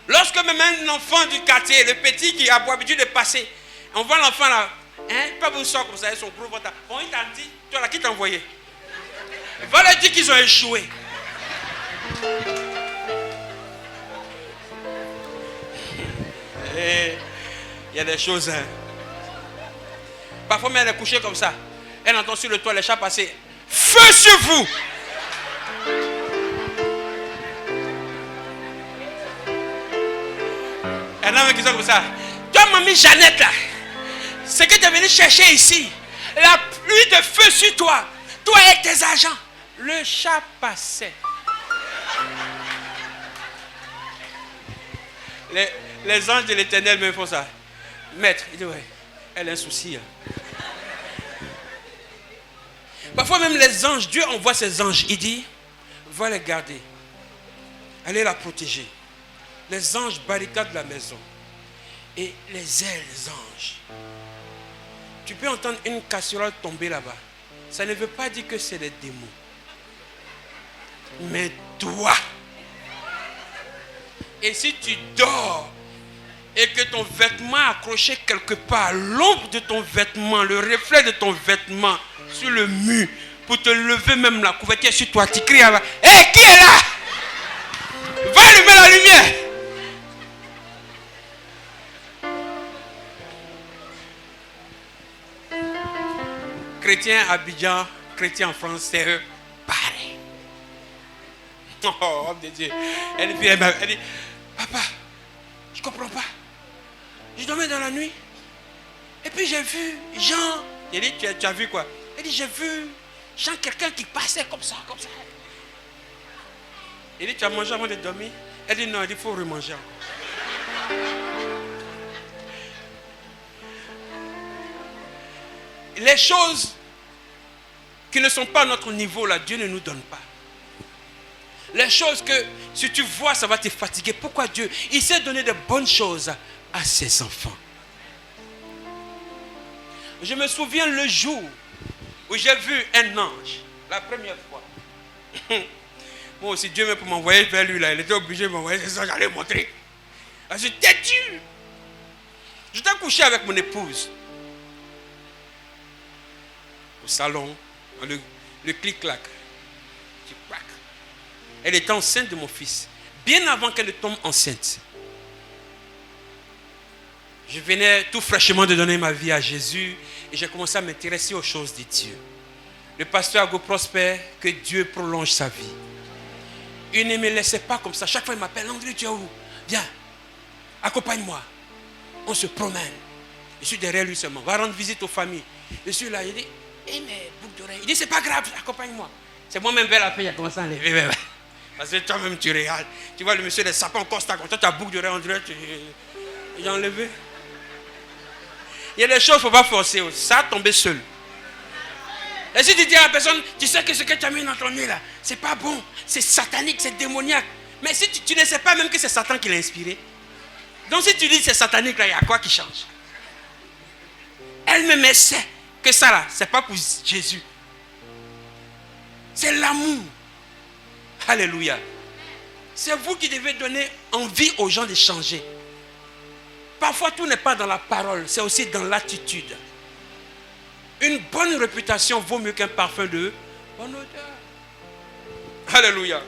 Lorsque même un enfant du quartier, le petit qui a pour habitude de passer, on voit l'enfant là, pas vous sort comme ça, son gros ventre. Bon, il t'a dit, toi là, qui t'a envoyé? Il va leur dire qu'ils ont échoué. Il y a des choses. Parfois, même elle est couchée comme ça. Elle entend sur le toit les chats passer. Feu sur vous! Elle a même qui sont comme ça. Toi, mamie Jeannette, là, ce que tu es venu chercher ici, la pluie de feu sur toi, toi et tes agents. Le chat passait. Les anges de l'Éternel me font ça. Maître, il dit ouais, elle a un souci. Parfois même les anges, Dieu envoie ses anges, il dit, va les garder, allez la protéger. Les anges barricadent la maison et les ailes des anges. Tu peux entendre une casserole tomber là-bas. Ça ne veut pas dire que c'est des démons. Mais toi, et si tu dors et que ton vêtement est accroché quelque part, l'ombre de ton vêtement, le reflet de ton vêtement sur le mur, pour te lever même la couverture sur toi, tu cries là-bas, hé, qui est là? Va allumer la lumière. Chrétien à Abidjan, chrétien en France, c'est eux, pareil. Oh, homme de Dieu. Elle dit, papa, je ne comprends pas. Je dormais dans la nuit. Et puis j'ai vu Jean. Il dit, tu as vu quoi? Elle dit, j'ai vu Jean, quelqu'un qui passait comme ça, comme ça. Il dit, tu as mangé avant de dormir? Elle dit, non, il faut remanger encore. Les choses qui ne sont pas à notre niveau, là, Dieu ne nous donne pas. Les choses que, si tu vois, ça va te fatiguer. Pourquoi Dieu? Il sait donner de bonnes choses à ses enfants. Je me souviens le jour où j'ai vu un ange, la première fois. Moi aussi, Dieu pour m'envoyer vers lui, là, il était obligé de m'envoyer, c'est ça, j'allais montrer. J'étais dur. J'étais couché avec mon épouse. Au salon, le clic-clac. Elle était enceinte de mon fils. Bien avant qu'elle ne tombe enceinte. Je venais tout fraîchement de donner ma vie à Jésus. Et j'ai commencé à m'intéresser aux choses de Dieu. Le pasteur Ago Prosper, que Dieu prolonge sa vie. Il ne me laissait pas comme ça. Chaque fois il m'appelle, André, tu es où? Viens, accompagne-moi. On se promène. Je suis derrière lui seulement. Va rendre visite aux familles. Je suis là, il dit, mais boucle d'oreille. Il dit, c'est pas grave, accompagne-moi. C'est moi-même vers la paix, il a commencé à enlever. Parce que toi-même, tu regardes. Tu vois le monsieur des sapins constat. Quand toi, tu as boucle d'oreille, on dirait, il a enlevé. Il y a des choses qu'il ne faut pas forcer. Ça a tombé seul. Et si tu dis à la personne, tu sais que ce que tu as mis dans ton nez là, c'est pas bon. C'est satanique, c'est démoniaque. Mais si tu ne sais pas même que c'est Satan qui l'a inspiré. Donc si tu dis que c'est satanique, là, il y a quoi qui change? Elle-même sait que ça là, c'est pas pour Jésus. C'est l'amour. Alléluia. C'est vous qui devez donner envie aux gens de changer. Parfois, tout n'est pas dans la parole, c'est aussi dans l'attitude. Une bonne réputation vaut mieux qu'un parfum de bonne odeur. Alléluia.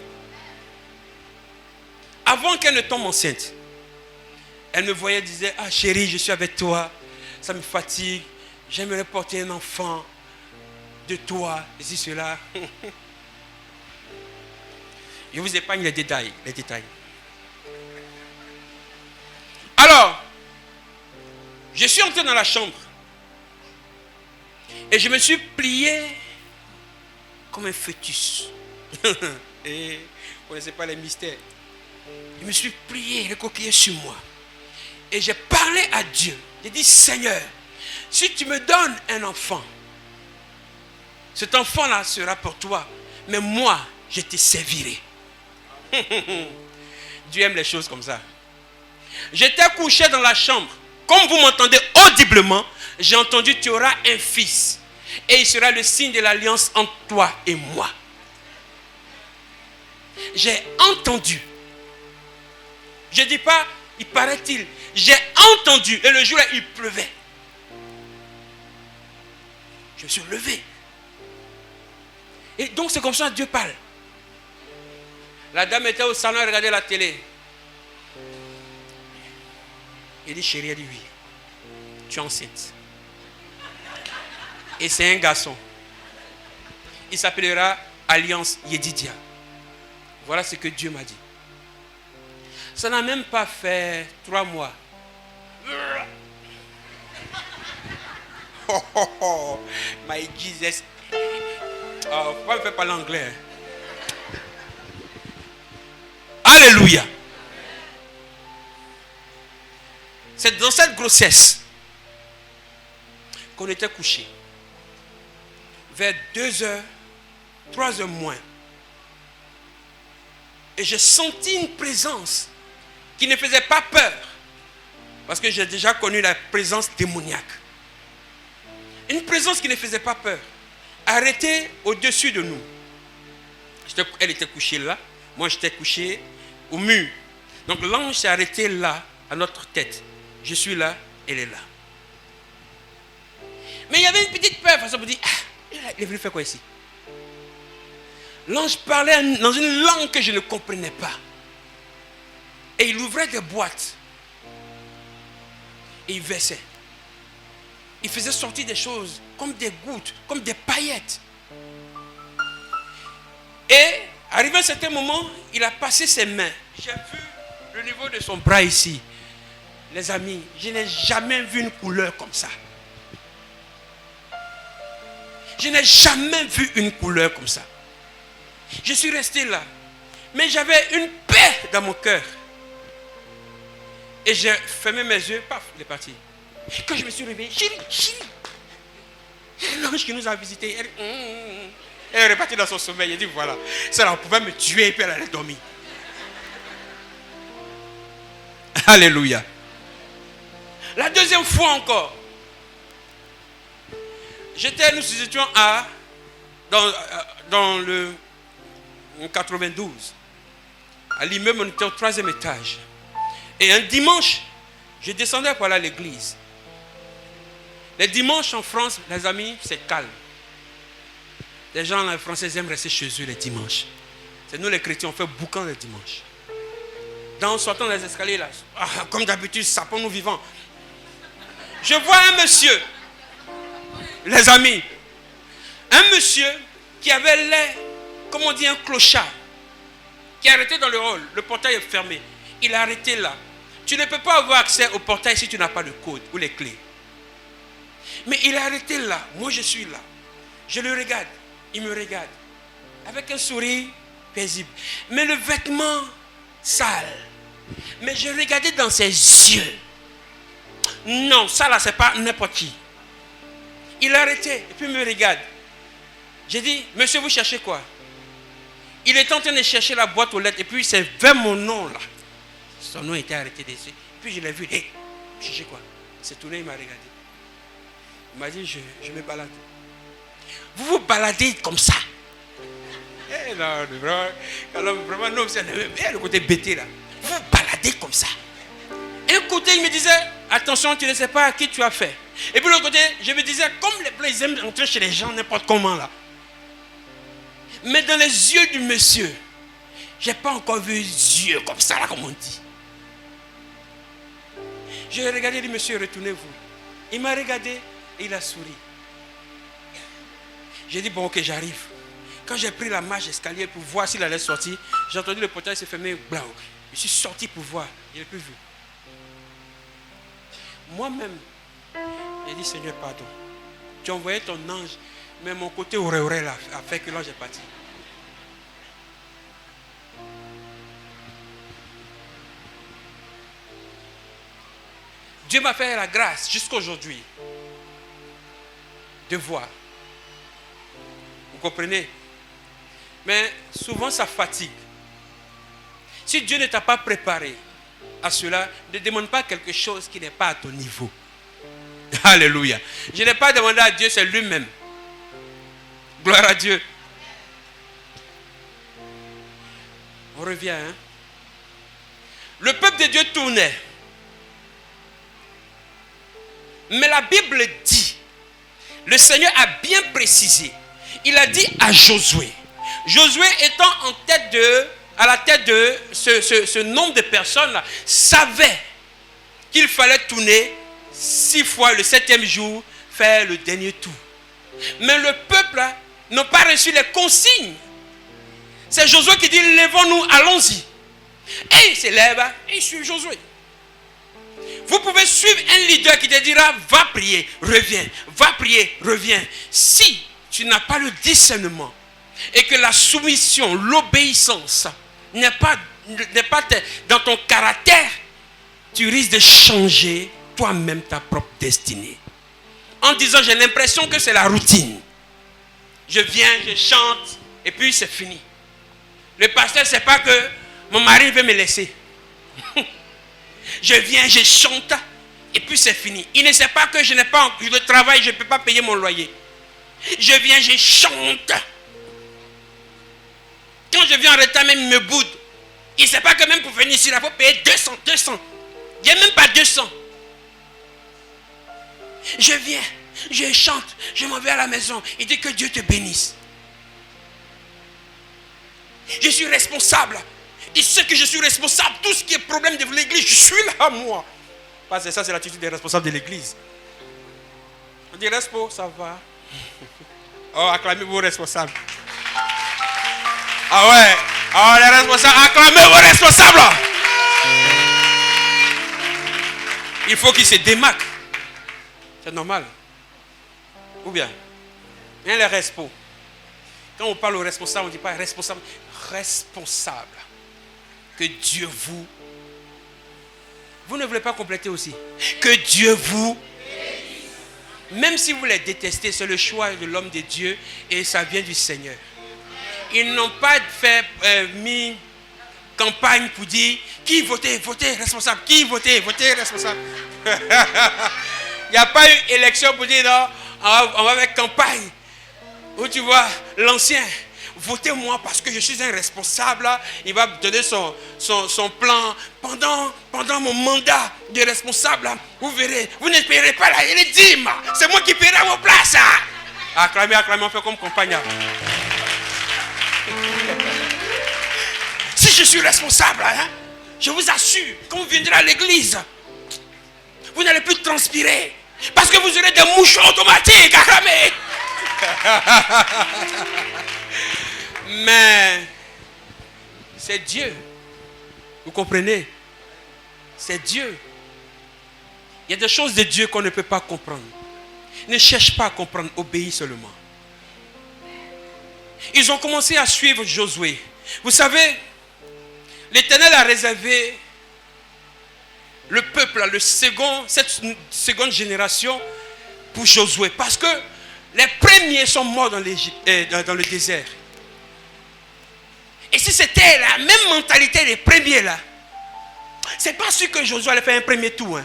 Avant qu'elle ne tombe enceinte, elle me voyait et disait, ah chérie, je suis avec toi, ça me fatigue, j'aimerais porter un enfant de toi, ici, cela. Je vous épargne les détails. Alors, Je suis entré dans la chambre. Et je me suis plié comme un fœtus. Et vous ne connaissez pas les mystères. Je me suis plié, recroquevillé sur moi. Et j'ai parlé à Dieu. J'ai dit, Seigneur, si tu me donnes un enfant, cet enfant-là sera pour toi. Mais moi, je te servirai. Dieu aime les choses comme ça. J'étais couché dans la chambre. Comme vous m'entendez audiblement, j'ai entendu, tu auras un fils. Et il sera le signe de l'alliance entre toi et moi. J'ai entendu. Je ne dis pas, il paraît-il. J'ai entendu. Et le jour-là, il pleuvait. Je me suis levé. Et donc, c'est comme ça que Dieu parle. La dame était au salon et regardait la télé. Il dit, chérie, elle dit oui. Tu es enceinte. Et c'est un garçon. Il s'appellera Alliance Yedidia. Voilà ce que Dieu m'a dit. Ça n'a même pas fait 3 mois. Oh, oh, oh. My Jesus. Oh, pourquoi ne fais pas l'anglais? Alléluia. C'est dans cette grossesse qu'on était couchés. Vers 2h, 3h moins. Et j'ai senti une présence qui ne faisait pas peur. Parce que j'ai déjà connu la présence démoniaque. Une présence qui ne faisait pas peur. Arrêtée au-dessus de nous. Elle était couchée là. Moi, j'étais couché au mur. Donc l'ange s'est arrêté là, à notre tête. Je suis là, elle est là. Mais il y avait une petite peur. Parce qu'on me dit, il est venu faire quoi ici? L'ange parlait dans une langue que je ne comprenais pas. Et il ouvrait des boîtes. Et il versait. Il faisait sortir des choses comme des gouttes, comme des paillettes. Et arrivé à un certain moment, il a passé ses mains. J'ai vu le niveau de son bras ici. Les amis, je n'ai jamais vu une couleur comme ça. Je n'ai jamais vu une couleur comme ça. Je suis resté là. Mais j'avais une paix dans mon cœur. Et j'ai fermé mes yeux. Paf, il est parti. Quand je me suis réveillé, chérie. L'ange qui nous a visités, elle est repartie dans son sommeil. Elle dit voilà, ça pouvait me tuer et puis elle allait dormir. Alléluia. La deuxième fois encore, nous étions dans le 92. À l'immeuble, on était au 3e étage. Et un dimanche, je descendais pour aller à l'église. Les dimanches en France, les amis, c'est calme. Les gens les Français aiment rester chez eux les dimanches. C'est nous les chrétiens, on fait boucan les dimanches. En sortant des escaliers là, comme d'habitude, sapons nous vivants. Je vois un monsieur, les amis, un monsieur qui avait l'air, comme on dit, un clochard, qui est arrêté dans le hall. Le portail est fermé. Il est arrêté là. Tu ne peux pas avoir accès au portail si tu n'as pas le code ou les clés. Mais il est arrêté là. Moi, je suis là. Je le regarde. Il me regarde. Avec un sourire paisible. Mais le vêtement sale. Mais je regardais dans ses yeux. Non, ça là, c'est pas n'importe qui. Il est arrêté et puis il me regarde. J'ai dit, monsieur, vous cherchez quoi? Il est en train de chercher la boîte aux lettres et puis c'est vers mon nom là. Son nom était arrêté dessus. Puis je l'ai vu. Hé, vous cherchez quoi? Il s'est tourné, il m'a regardé. Il m'a dit, je me balade. Vous vous baladez comme ça? Eh non, vraiment, non, c'est le côté bêté là. Vous vous baladez comme ça. Un côté, il me disait, attention, tu ne sais pas à qui tu as fait. Et puis l'autre côté, je me disais, comme les blancs, ils aiment entrer chez les gens n'importe comment là. Mais dans les yeux du monsieur, je n'ai pas encore vu les yeux comme ça là, comme on dit. Je l'ai regardé, il dit, monsieur, retournez-vous. Il m'a regardé et il a souri. J'ai dit, bon, ok, j'arrive. Quand j'ai pris la marche escalier pour voir s'il allait sortir, j'ai entendu le portail se fermer. Blanc. Je suis sorti pour voir. Je n'ai plus vu. Moi-même, J'ai dit, Seigneur, pardon. Tu as envoyé ton ange, mais mon côté aurait là a fait que l'ange est parti. Dieu m'a fait la grâce jusqu'à aujourd'hui de voir. Vous comprenez? Mais souvent ça fatigue. Si Dieu ne t'a pas préparé à cela, ne demande pas quelque chose qui n'est pas à ton niveau. Alléluia. Je n'ai pas demandé à Dieu, c'est lui-même. Gloire à Dieu. On revient. Hein? Le peuple de Dieu tournait. Mais la Bible dit, le Seigneur a bien précisé. Il a dit à Josué. Josué étant à la tête de ce nombre de personnes-là, savait qu'il fallait tourner 6 fois le 7e jour, faire le dernier tour. Mais le peuple n'a pas reçu les consignes. C'est Josué qui dit, lèvons-nous, allons-y. Et il se lève et il suit Josué. Vous pouvez suivre un leader qui te dira, va prier, reviens, va prier, reviens. Si tu n'as pas le discernement et que la soumission, l'obéissance n'est pas dans ton caractère, tu risques de changer toi-même ta propre destinée. En disant, j'ai l'impression que c'est la routine. Je viens, je chante et puis c'est fini. Le pasteur ne sait pas que mon mari veut me laisser. Je viens, je chante et puis c'est fini. Il ne sait pas que je n'ai pas de travail, je ne peux pas payer mon loyer. Je viens, je chante. Quand je viens en retard, même il me boude. Il ne sait pas que même pour venir ici, il faut payer 200. Il n'y a même pas 200. Je viens, je chante, je m'en vais à la maison. Il dit que Dieu te bénisse. Je suis responsable. Il sait que je suis responsable. Tout ce qui est problème de l'église, je suis là, moi. Parce que ça, c'est l'attitude des responsables de l'église. On dit, respo, ça va. Oh, acclamez vos responsables. Ah ouais. Oh, les responsables, acclamez vos responsables. Il faut qu'ils se démarquent. C'est normal. Ou bien, il y a les respos. Quand on parle aux responsables, on ne dit pas responsable. Responsable. Que Dieu vous... Vous ne voulez pas compléter aussi? Que Dieu vous... Même si vous les détestez, c'est le choix de l'homme de Dieu et ça vient du Seigneur. Ils n'ont pas fait mis campagne pour dire qui voter, responsable. Qui voter, responsable. Il n'y a pas eu élection pour dire non, on va avec campagne. Où tu vois l'ancien, votez-moi parce que je suis un responsable. Il va donner son plan pendant mon mandat de responsable. Vous verrez, vous ne payerez pas les dîmes. C'est moi qui paierai à vos places. Acclamez, on fait comme campagne. Si je suis responsable, je vous assure, quand vous viendrez à l'église, vous n'allez plus transpirer. Parce que vous aurez des mouchons automatiques. Acclamez. Mais c'est Dieu. Vous comprenez? C'est Dieu. Il y a des choses de Dieu qu'on ne peut pas comprendre. Ne cherche pas à comprendre, obéis seulement. Ils ont commencé à suivre Josué. Vous savez, l'Éternel a réservé le peuple, cette seconde génération pour Josué. Parce que les premiers sont morts dans le désert. Et si c'était la même mentalité des premiers là, c'est pas sûr que Josué allait faire un premier tour.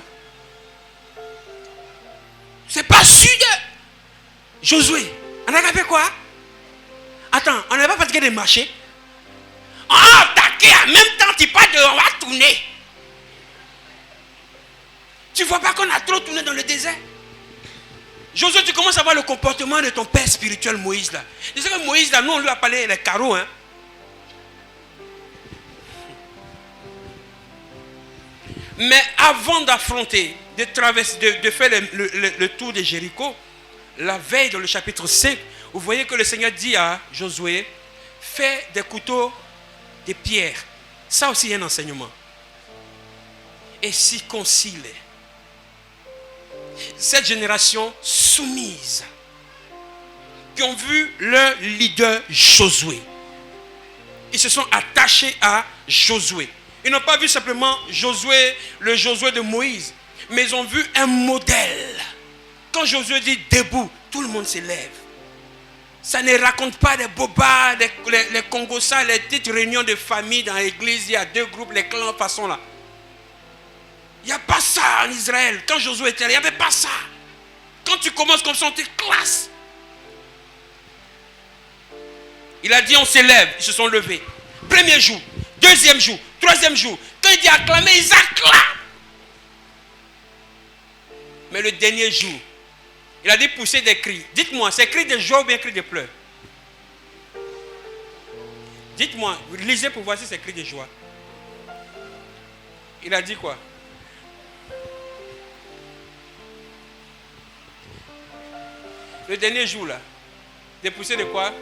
C'est pas sûr de Josué. On a fait quoi? Attends, on n'a pas fatigué de marcher. On a attaqué en même temps, tu parles de on va tourner. Tu vois pas qu'on a trop tourné dans le désert? Josué, tu commences à voir le comportement de ton père spirituel Moïse là. Tu sais que Moïse là, nous on lui a parlé les carreaux. Mais avant d'affronter, de faire le tour de Jéricho, la veille dans le chapitre 5, vous voyez que le Seigneur dit à Josué, fais des couteaux de pierre. Ça aussi est un enseignement. Et circoncile-les. cette génération soumise, qui ont vu leur leader Josué. Ils se sont attachés à Josué. Ils n'ont pas vu simplement Josué, le Josué de Moïse, mais ils ont vu un modèle. Quand Josué dit debout, tout le monde s'élève. Ça ne raconte pas des bobards, les Congossas, les petites réunions de famille dans l'église. Il y a 2 groupes, les clans, façon là. Il n'y a pas ça en Israël. Quand Josué était là, il n'y avait pas ça. Quand tu commences comme ça, on te classe. Il a dit on s'élève, ils se sont levés. Premier jour, deuxième jour, troisième jour. Quand il dit acclamer, ils acclament. Mais le dernier jour, il a dit pousser des cris. Dites-moi, c'est cris de joie ou bien cris de pleurs? Dites-moi, lisez pour voir si c'est cris de joie. Il a dit quoi? Le dernier jour là, de pousser de quoi?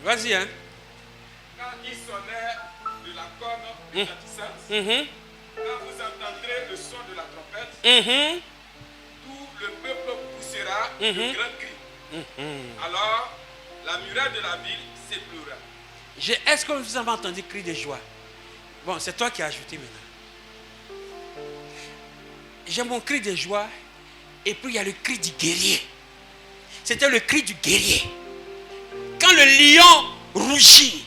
Vas-y hein. Quand il sonnait de la corne retentissante, quand vous entendrez le son de la trompette, tout le peuple poussera de grands cris. Alors, la muraille de la ville s'éblouira. Est-ce que vous avez entendu cri de joie? Bon, c'est toi qui as ajouté maintenant. J'ai mon cri de joie, et puis il y a le cri du guerrier. C'était le cri du guerrier. Quand le lion rougit,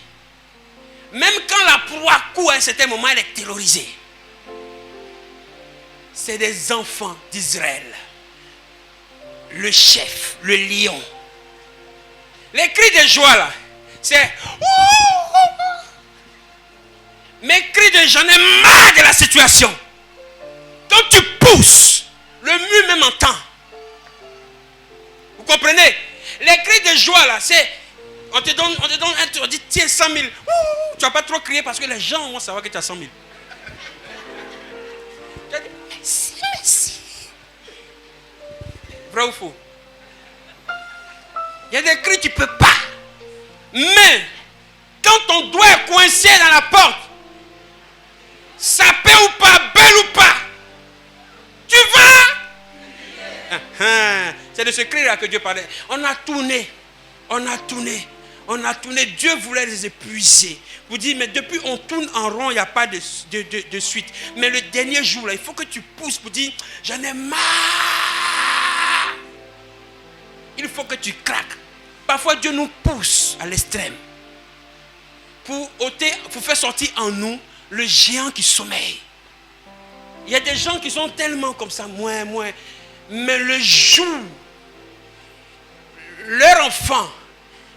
même quand la proie court à un certain moment, elle est terrorisée. C'est des enfants d'Israël. Le chef, le lion. Les cris de joie là, c'est... Mais cris de j'en ai marre de la situation. Quand tu pousses, le mur même entend. Vous comprenez? Les cris de joie là, c'est... On te donne on dit tiens 100 000. Tu vas pas trop crier parce que les gens vont savoir que tu as 100 000. Tu as dit, merci. Vrai ou faux? Il y a des cris que tu ne peux pas. Mais quand ton doigt est coincé dans la porte, sapé ou pas, belle ou pas, tu vas. C'est de ce cri-là que Dieu parlait. On a tourné. Dieu voulait les épuiser. Vous dites, mais depuis on tourne en rond, il n'y a pas de suite. Mais le dernier jour, là, il faut que tu pousses pour dire, j'en ai marre. Il faut que tu craques. Parfois, Dieu nous pousse à l'extrême. Pour faire sortir en nous le géant qui sommeille. Il y a des gens qui sont tellement comme ça, moins. Mais le jour, leur enfant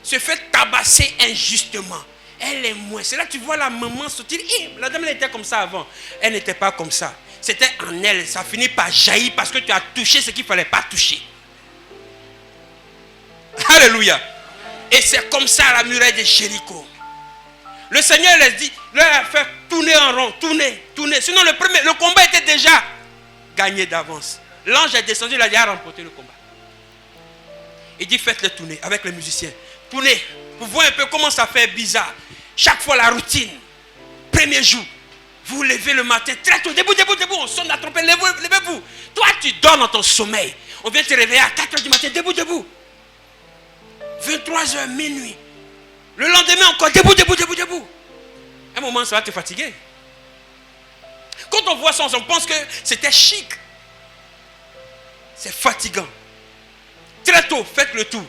se fait tabasser injustement. Elle est moins. C'est là que tu vois la maman sortir. La dame elle était comme ça avant. Elle n'était pas comme ça. C'était en elle. Ça finit par jaillir parce que tu as touché ce qu'il ne fallait pas toucher. Alléluia. Et c'est comme ça la muraille de Jéricho. Le Seigneur leur a fait tourner en rond. Tourner. Sinon le combat était déjà gagné d'avance. L'ange est descendu, il a déjà remporté le combat. Il dit faites-le tourner avec les musiciens. Tournez, pour voir un peu comment ça fait bizarre. Chaque fois la routine. Premier jour, vous vous levez le matin, très tôt, debout, on sonne la trompette, levez-vous. Toi tu dors dans ton sommeil. On vient te réveiller à 4h du matin, debout. 23h, minuit. Le lendemain encore, debout. À un moment, ça va te fatiguer. Quand on voit ça, on pense que c'était chic. C'est fatigant. Très tôt, faites le tour.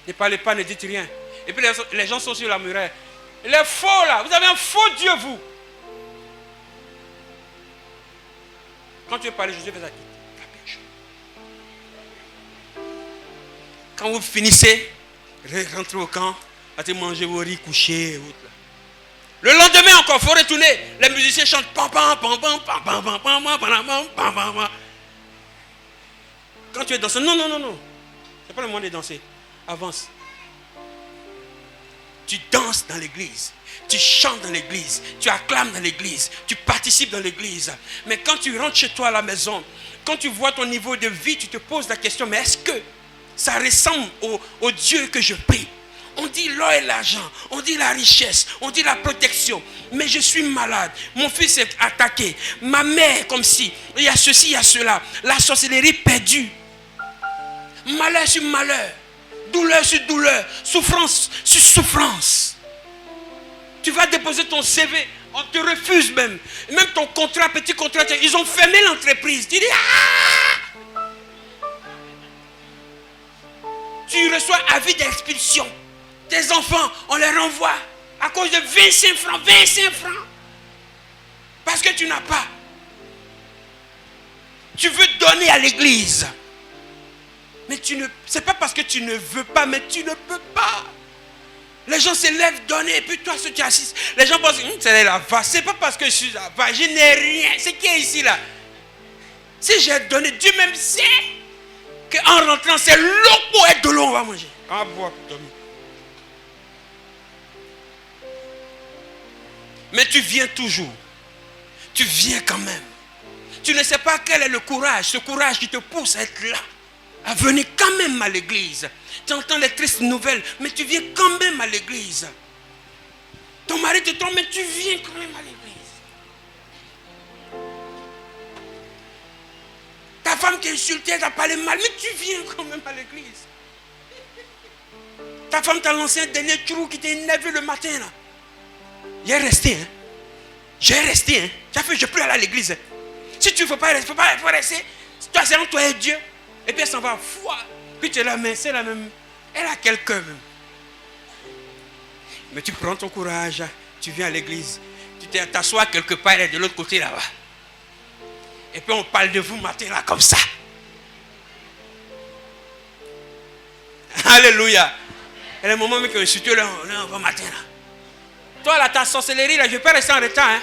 Ne parlez pas, ne dites rien. Et puis les gens sont sur la muraille. Les faux là, vous avez un faux Dieu vous. Quand tu veux parler, Jésus fait ça. Quand vous finissez, rentrez au camp, allez manger vos riz couchés. Le lendemain encore, il faut retourner. Les musiciens chantent pam pam pam pam pam pam pam pam pam pam pam. Quand tu es dansé, non. C'est pas le moment de danser. Avance. Tu danses dans l'église. Tu chantes dans l'église. Tu acclames dans l'église. Tu participes dans l'église. Mais quand tu rentres chez toi à la maison, quand tu vois ton niveau de vie, tu te poses la question, mais est-ce que ça ressemble au Dieu que je prie? On dit l'or et l'argent, on dit la richesse, on dit la protection. Mais je suis malade, mon fils est attaqué, ma mère comme si, il y a ceci, il y a cela. La sorcellerie perdue. Malheur sur malheur, douleur sur douleur, souffrance sur souffrance. Tu vas déposer ton CV, on te refuse même. Même ton contrat, petit contrat, ils ont fermé l'entreprise. Tu dis, ah! Tu reçois avis d'expulsion. Tes enfants, on les renvoie à cause de 25 francs. 25 francs. Parce que tu n'as pas. Tu veux donner à l'église. Mais c'est pas parce que tu ne veux pas, mais tu ne peux pas. Les gens se lèvent donner, et puis toi, ce qui assistes, les gens pensent, c'est la vache. C'est pas parce que je suis la vache, je n'ai rien. C'est qui est ici là? Si j'ai donné, Dieu même sait qu'en rentrant, c'est l'eau pour être de l'eau, on va manger. On va boire pour dormir. Mais tu viens toujours. Tu viens quand même. Tu ne sais pas quel est le courage, ce courage qui te pousse à être là, à venir quand même à l'église. Tu entends les tristes nouvelles, mais tu viens quand même à l'église. Ton mari te trompe, mais tu viens quand même à l'église. Ta femme qui est insultée, t'a parlé mal, mais tu viens quand même à l'église. Ta femme t'a lancé un dernier trou qui t'a énervé le matin là. J'ai resté, hein. J'ai resté, hein. Ça fait, je ne peux plus aller à l'église. Hein. Si tu ne veux pas rester, il faut rester. Toi, c'est entre toi et Dieu. Et puis elle s'en va. Foi. Puis tu es là, mais c'est la même. Elle a quelqu'un même. Mais tu prends ton courage, tu viens à l'église. Tu t'assois quelque part, elle est de l'autre côté là-bas. Et puis on parle de vous matin là comme ça. Alléluia. Et le moment que je suis là, on va matin là. Toi là, ta sorcellerie là, je ne vais pas rester en retard. Hein.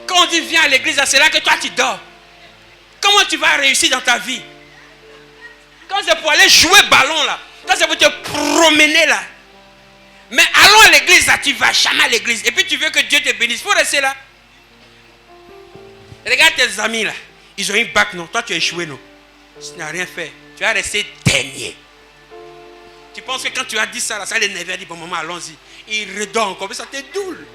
Quand on dit viens à l'église, c'est là que toi tu dors. Comment tu vas réussir dans ta vie? Quand c'est pour aller jouer ballon là, quand c'est pour te promener là. Mais allons à l'église là, tu vas jamais à l'église. Et puis tu veux que Dieu te bénisse, il faut rester là. Regarde tes amis là, ils ont une bac non, toi tu as échoué non. Tu n'as rien fait, tu vas rester dernier. Tu penses que quand tu as dit ça là, ça l'énerve, il dit bon maman allons-y. Il redonne encore, mais ça te doule.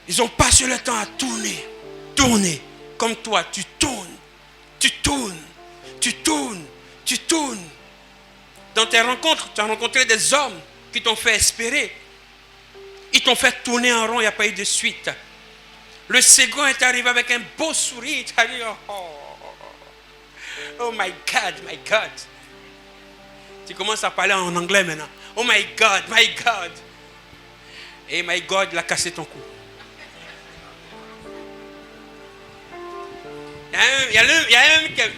Ils n'ont pas passé le temps à tourner. Tourner. Comme toi, tu tournes. Tu tournes. Tu tournes. Tu tournes. Dans tes rencontres, tu as rencontré des hommes qui t'ont fait espérer. Ils t'ont fait tourner en rond, il n'y a pas eu de suite. Le second est arrivé avec un beau sourire. Tu as dit, oh my God, my God. Tu commences à parler en anglais maintenant. Oh my God, my God. Et my God, il a cassé ton cou. Il y a un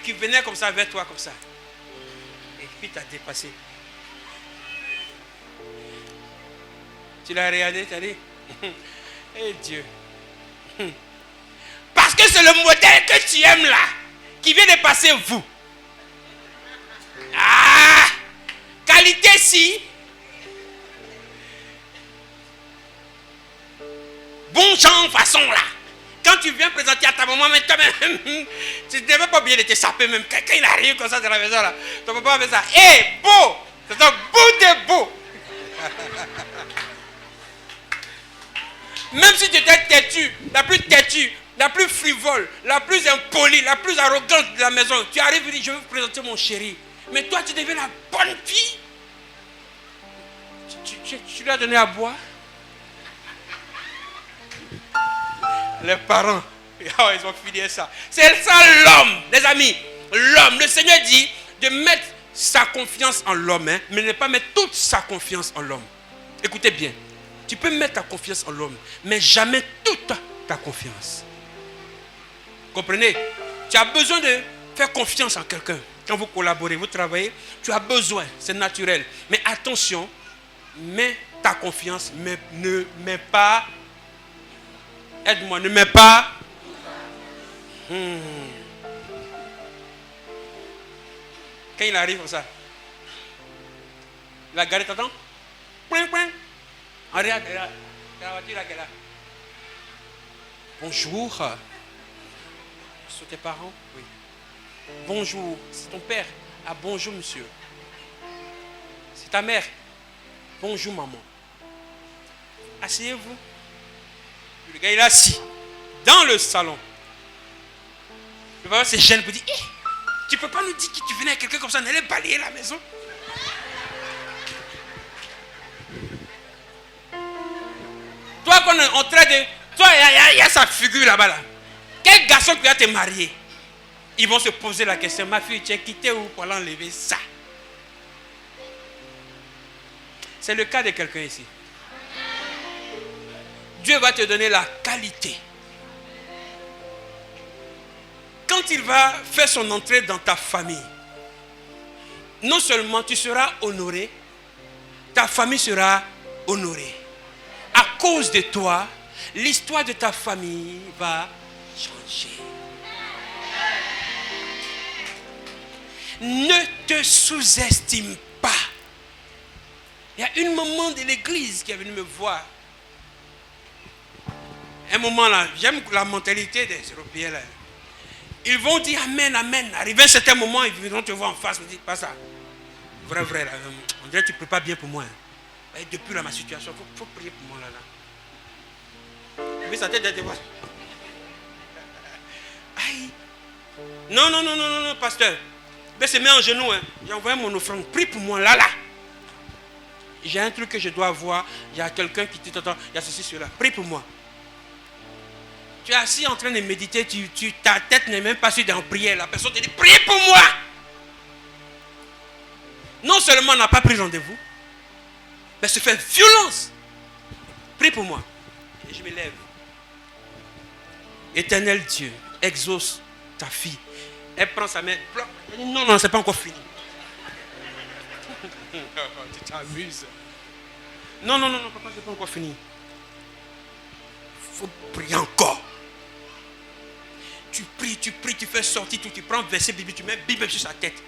qui venait comme ça vers toi, comme ça. Et puis tu as dépassé. Tu l'as regardé, tu as dit, eh Dieu. Parce que c'est le modèle que tu aimes là, qui vient de passer vous. Ah, qualité si. Bon genre, façon là. Quand tu viens présenter à ta maman, mais toi-même, tu ne devais pas oublier de te saper même. Quelqu'un il arrive comme ça dans la maison là. Ton papa fait ça. Hé, beau! C'est un bout de beau. Même si tu étais têtu, la plus frivole, la plus impolie, la plus arrogante de la maison, tu arrives et dis, je vais vous présenter mon chéri. Mais toi, tu deviens la bonne fille. Tu lui as donné à boire. Les parents, oh, ils ont fini ça. C'est ça l'homme, les amis. L'homme, le Seigneur dit de mettre sa confiance en l'homme, hein, mais ne pas mettre toute sa confiance en l'homme. Écoutez bien, tu peux mettre ta confiance en l'homme, mais jamais toute ta confiance. Comprenez? Tu as besoin de faire confiance en quelqu'un. Quand vous collaborez, vous travaillez, tu as besoin, c'est naturel. Mais attention, mets ta confiance, mais ne mets pas. Aide-moi, ne mets pas. Quand il arrive comme ça, la garde t'attend. Regarde, la voiture là qu'elle a. Bonjour. sont tes parents? Oui. Bonjour, c'est ton père. Ah, bonjour, monsieur. C'est ta mère. Bonjour, maman. Asseyez-vous. Le gars, il est assis dans le salon. Le papa se gêne pour dire, tu peux pas nous dire que tu venais avec quelqu'un comme ça, on allait balayer la maison. Toi, qu'on est en train de... Toi, il y a sa figure là-bas. Là. Quel garçon qui va te marier? Ils vont se poser la question, ma fille, tu es quitté où pour l'enlever ça? C'est le cas de quelqu'un ici. Dieu va te donner la qualité. Quand il va faire son entrée dans ta famille, non seulement tu seras honoré, ta famille sera honorée. À cause de toi, l'histoire de ta famille va changer. Ne te sous-estime pas. Il y a une maman de l'église qui est venue me voir. Un moment là, j'aime la mentalité des Européens là. Ils vont dire amen, amen. Arrivé à un certain moment, ils vont te voir en face, ils me disent pas ça. Vrai là. On dirait que tu ne pries pas bien pour moi. Hein. Et depuis là, ma situation, il faut prier pour moi là. Mais sa tête de voir. Aïe. Non, pasteur. Ben, se met en genoux. Hein. J'ai envoyé mon offrande. Prie pour moi là. J'ai un truc que je dois voir. Il y a quelqu'un qui t'entend. Il y a ceci, cela. Prie pour moi. Tu es assis en train de méditer. Ta tête n'est même pas sur dans prière. La personne te dit, priez pour moi. Non seulement on n'a pas pris rendez-vous, mais se fait violence. Prie pour moi. Et je me lève. Éternel Dieu, exauce ta fille. Elle prend sa main. Elle dit, non, c'est pas encore fini. Tu t'amuses. Non, papa, c'est pas encore fini. Il faut prier encore. Tu pries, tu fais sortir tout. Tu prends verset Bible, tu mets Bible sur sa tête.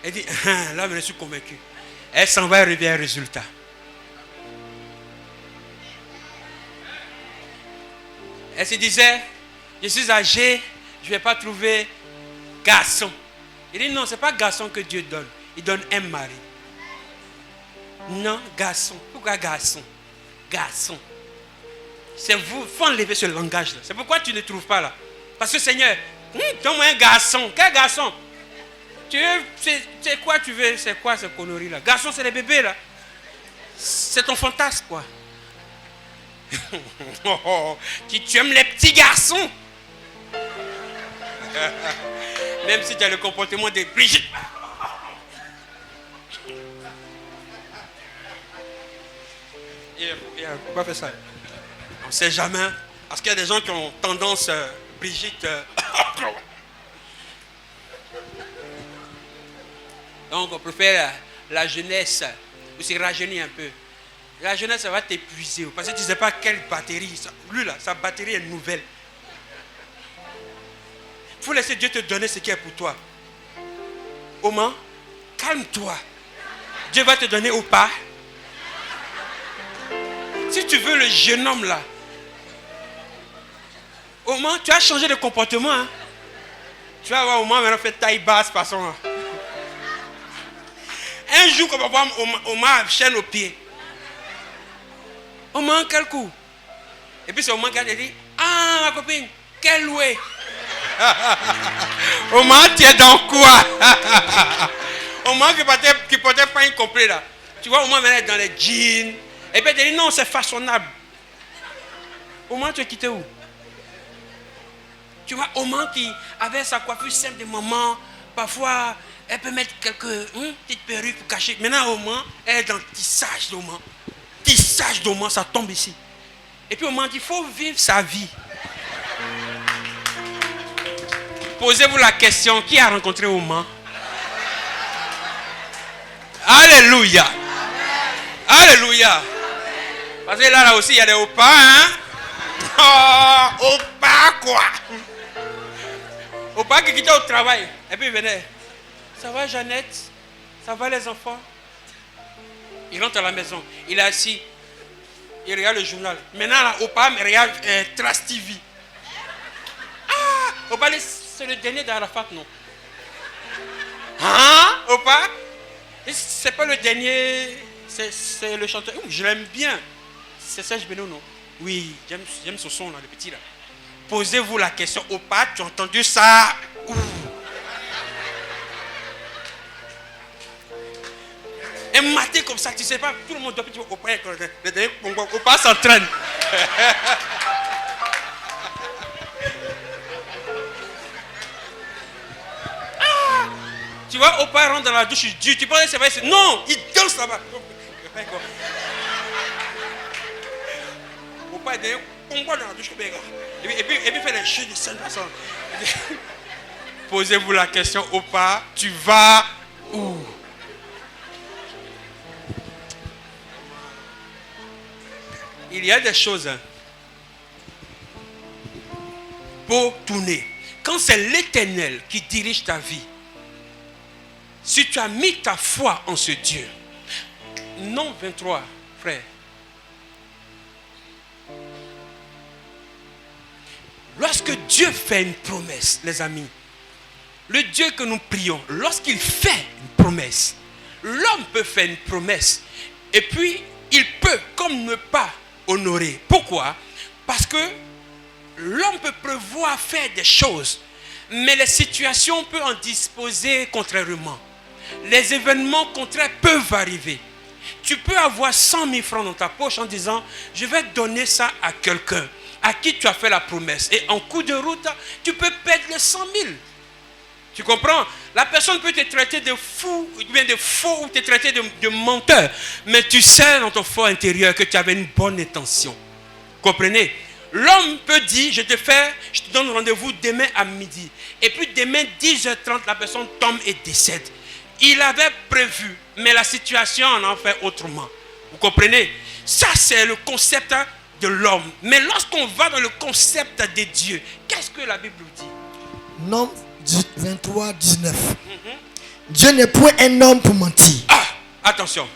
Elle dit, là, je suis convaincu. Elle s'en va et revient un résultat. Elle se disait, je suis âgé, je ne vais pas trouver garçon. Il dit, non, ce n'est pas garçon que Dieu donne. Il donne un mari. Non, garçon. Pourquoi garçon? Garçon. C'est vous, il faut enlever ce langage-là. C'est pourquoi tu ne trouves pas là. Parce que Seigneur, donne-moi un garçon. Quel garçon? C'est quoi tu veux? C'est quoi ces conneries là? Garçon, c'est les bébés là. C'est ton fantasme quoi. Tu aimes les petits garçons. Même si tu as le comportement de Brigitte. Pourquoi faire ça? On ne sait jamais. Parce qu'il y a des gens qui ont tendance, Brigitte. Donc on préfère la jeunesse. Ou se rajeunir un peu. La jeunesse, ça va t'épuiser. Parce que tu ne sais pas quelle batterie. Lui là, sa batterie est nouvelle. Il faut laisser Dieu te donner ce qui est pour toi. Oman, calme-toi. Dieu va te donner ou pas. Si tu veux le jeune homme là, Oman, tu as changé de comportement. Hein? Tu vas voir Oman maintenant fait taille basse façon. Un jour, on va voir Oman chaîne au pied. Oman, quel coup? Et puis c'est Oman qui a dit, ah ma copine, quel loué. Oman, tu es dans quoi? Oman qui portait pas incomplet là. Tu vois, Oman maintenant dans les jeans. Et puis elle dit, non, c'est façonnable. Oman, tu es quitté où? Tu vois, Oman qui avait sa coiffure simple de maman, parfois, elle peut mettre quelques petites perruques pour cacher. Maintenant, Oman, elle est dans le tissage d'Oman. Tissage d'Oman, ça tombe ici. Et puis, Oman dit, il faut vivre sa vie. Posez-vous la question, qui a rencontré Oman? Alléluia. Alléluia. Parce que là aussi, il y a des opas, hein? Oh, opas quoi? Opas qui quittait au travail. Et puis il venait. Ça va Jeannette? Ça va les enfants? Il rentre à la maison. Il est assis. Il regarde le journal. Maintenant, là, opas, mais regarde Trace TV. Ah! Opa, c'est le dernier d'Arafat, non? Hein, Opa? C'est pas le dernier, c'est le chanteur. Je l'aime bien. C'est Serge Beno, non? Oui, j'aime ce son là, le petit là. Posez-vous la question, Opa, tu as entendu ça? Ouh. Un matin comme ça, tu sais pas, tout le monde doit dire Opa, le dernier Opa s'entraîne. Tu vois, Opa rentre dans la douche, il dit, tu penses que c'est vrai? Non, il danse là-bas. Opa est derrière, on voit dans la douche, et puis fait les jeux de scène. Posez-vous la question, Opa, tu vas où? Il y a des choses pour tourner. Quand c'est l'Éternel qui dirige ta vie, si tu as mis ta foi en ce Dieu, non 23, frère. Lorsque Dieu fait une promesse, les amis, le Dieu que nous prions, lorsqu'il fait une promesse, l'homme peut faire une promesse et puis il peut comme ne pas honorer. Pourquoi? Parce que l'homme peut prévoir faire des choses, mais les situations peuvent en disposer contrairement. Les événements contraires peuvent arriver. Tu peux avoir 100 000 francs dans ta poche en disant, je vais donner ça à quelqu'un à qui tu as fait la promesse. Et en cours de route, tu peux perdre les 100 000. Tu comprends? La personne peut te traiter de fou, ou bien de faux, ou te traiter de menteur. Mais tu sais dans ton fort intérieur que tu avais une bonne intention. Comprenez? L'homme peut dire, je te donne rendez-vous demain à midi. Et puis demain, 10h30, la personne tombe et décède. Il avait prévu, mais la situation en a fait autrement. Vous comprenez? Ça, c'est le concept de l'homme. Mais lorsqu'on va dans le concept de Dieu, qu'est-ce que la Bible dit? Nom 23, 19. Dieu n'est point un homme pour mentir. Ah, attention.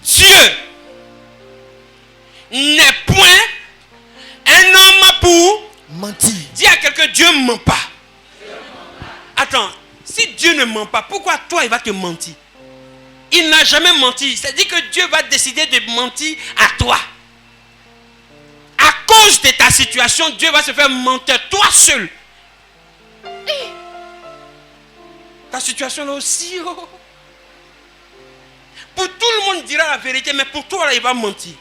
Dieu n'est point un homme pour mentir. Dis à quelqu'un, Dieu ne ment pas. Attends, si Dieu ne ment pas, pourquoi toi il va te mentir? Il n'a jamais menti. C'est-à-dire que Dieu va décider de mentir à toi. À cause de ta situation, Dieu va se faire mentir toi seul. Ta situation là aussi. Oh. Pour tout le monde dira la vérité, mais pour toi là, il va mentir.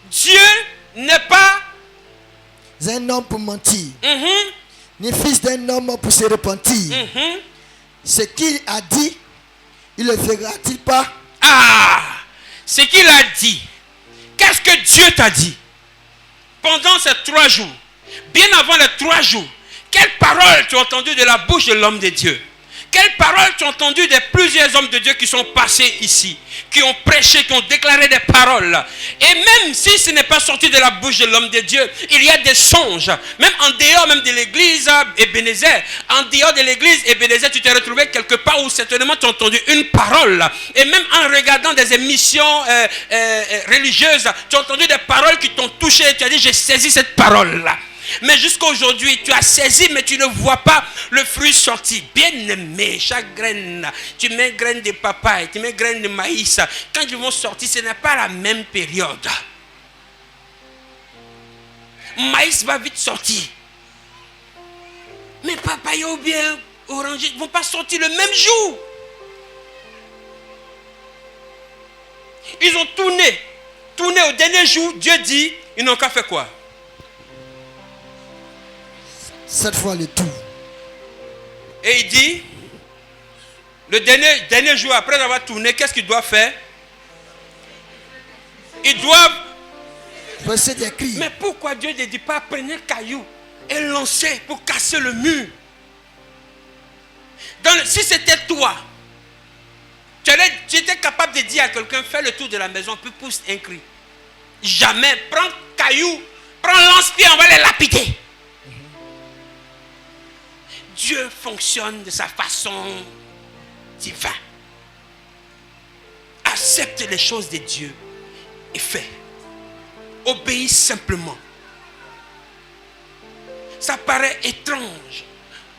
Dieu n'est pas un homme pour mentir, ni fils d'un homme pour se repentir. Ce qu'il a dit, il le fera-t-il pas? Ah, ce qu'il a dit. Qu'est-ce que Dieu t'a dit? Pendant ces 3 jours, bien avant les 3 jours, quelle parole tu as entendu de la bouche de l'homme de Dieu? Quelle parole tu as entendu de plusieurs hommes de Dieu qui sont passés ici, qui ont prêché, qui ont déclaré des paroles? Et même si ce n'est pas sorti de la bouche de l'homme de Dieu, il y a des songes, même en dehors même de l'église Ebenezer. En dehors de l'église Ebenezer, tu t'es retrouvé quelque part où certainement tu as entendu une parole. Et même en regardant des émissions religieuses, tu as entendu des paroles qui t'ont touché et tu as dit, j'ai saisi cette parole-là. Mais jusqu'à aujourd'hui, tu as saisi, mais tu ne vois pas le fruit sorti. Bien aimé, chaque graine, tu mets graine de papaye, tu mets graine de maïs. Quand ils vont sortir, ce n'est pas la même période. Maïs va vite sortir. Mais papaye ou bien oranger ne vont pas sortir le même jour. Ils ont tourné au dernier jour. Dieu dit, ils n'ont qu'à faire quoi? 7 fois le tout. Et il dit, le dernier jour, après avoir tourné, qu'est-ce qu'il doit faire? Ils doivent verser des cris. Mais pourquoi Dieu ne dit pas prenez le caillou et lancer pour casser le mur? Si c'était toi, tu étais capable de dire à quelqu'un, fais le tour de la maison, puis pousse un cri. Jamais. Prends caillou, prends lance-pierre, on va les lapider. Dieu fonctionne de sa façon divine. Accepte les choses de Dieu et fais. Obéis simplement. ça paraît étrange.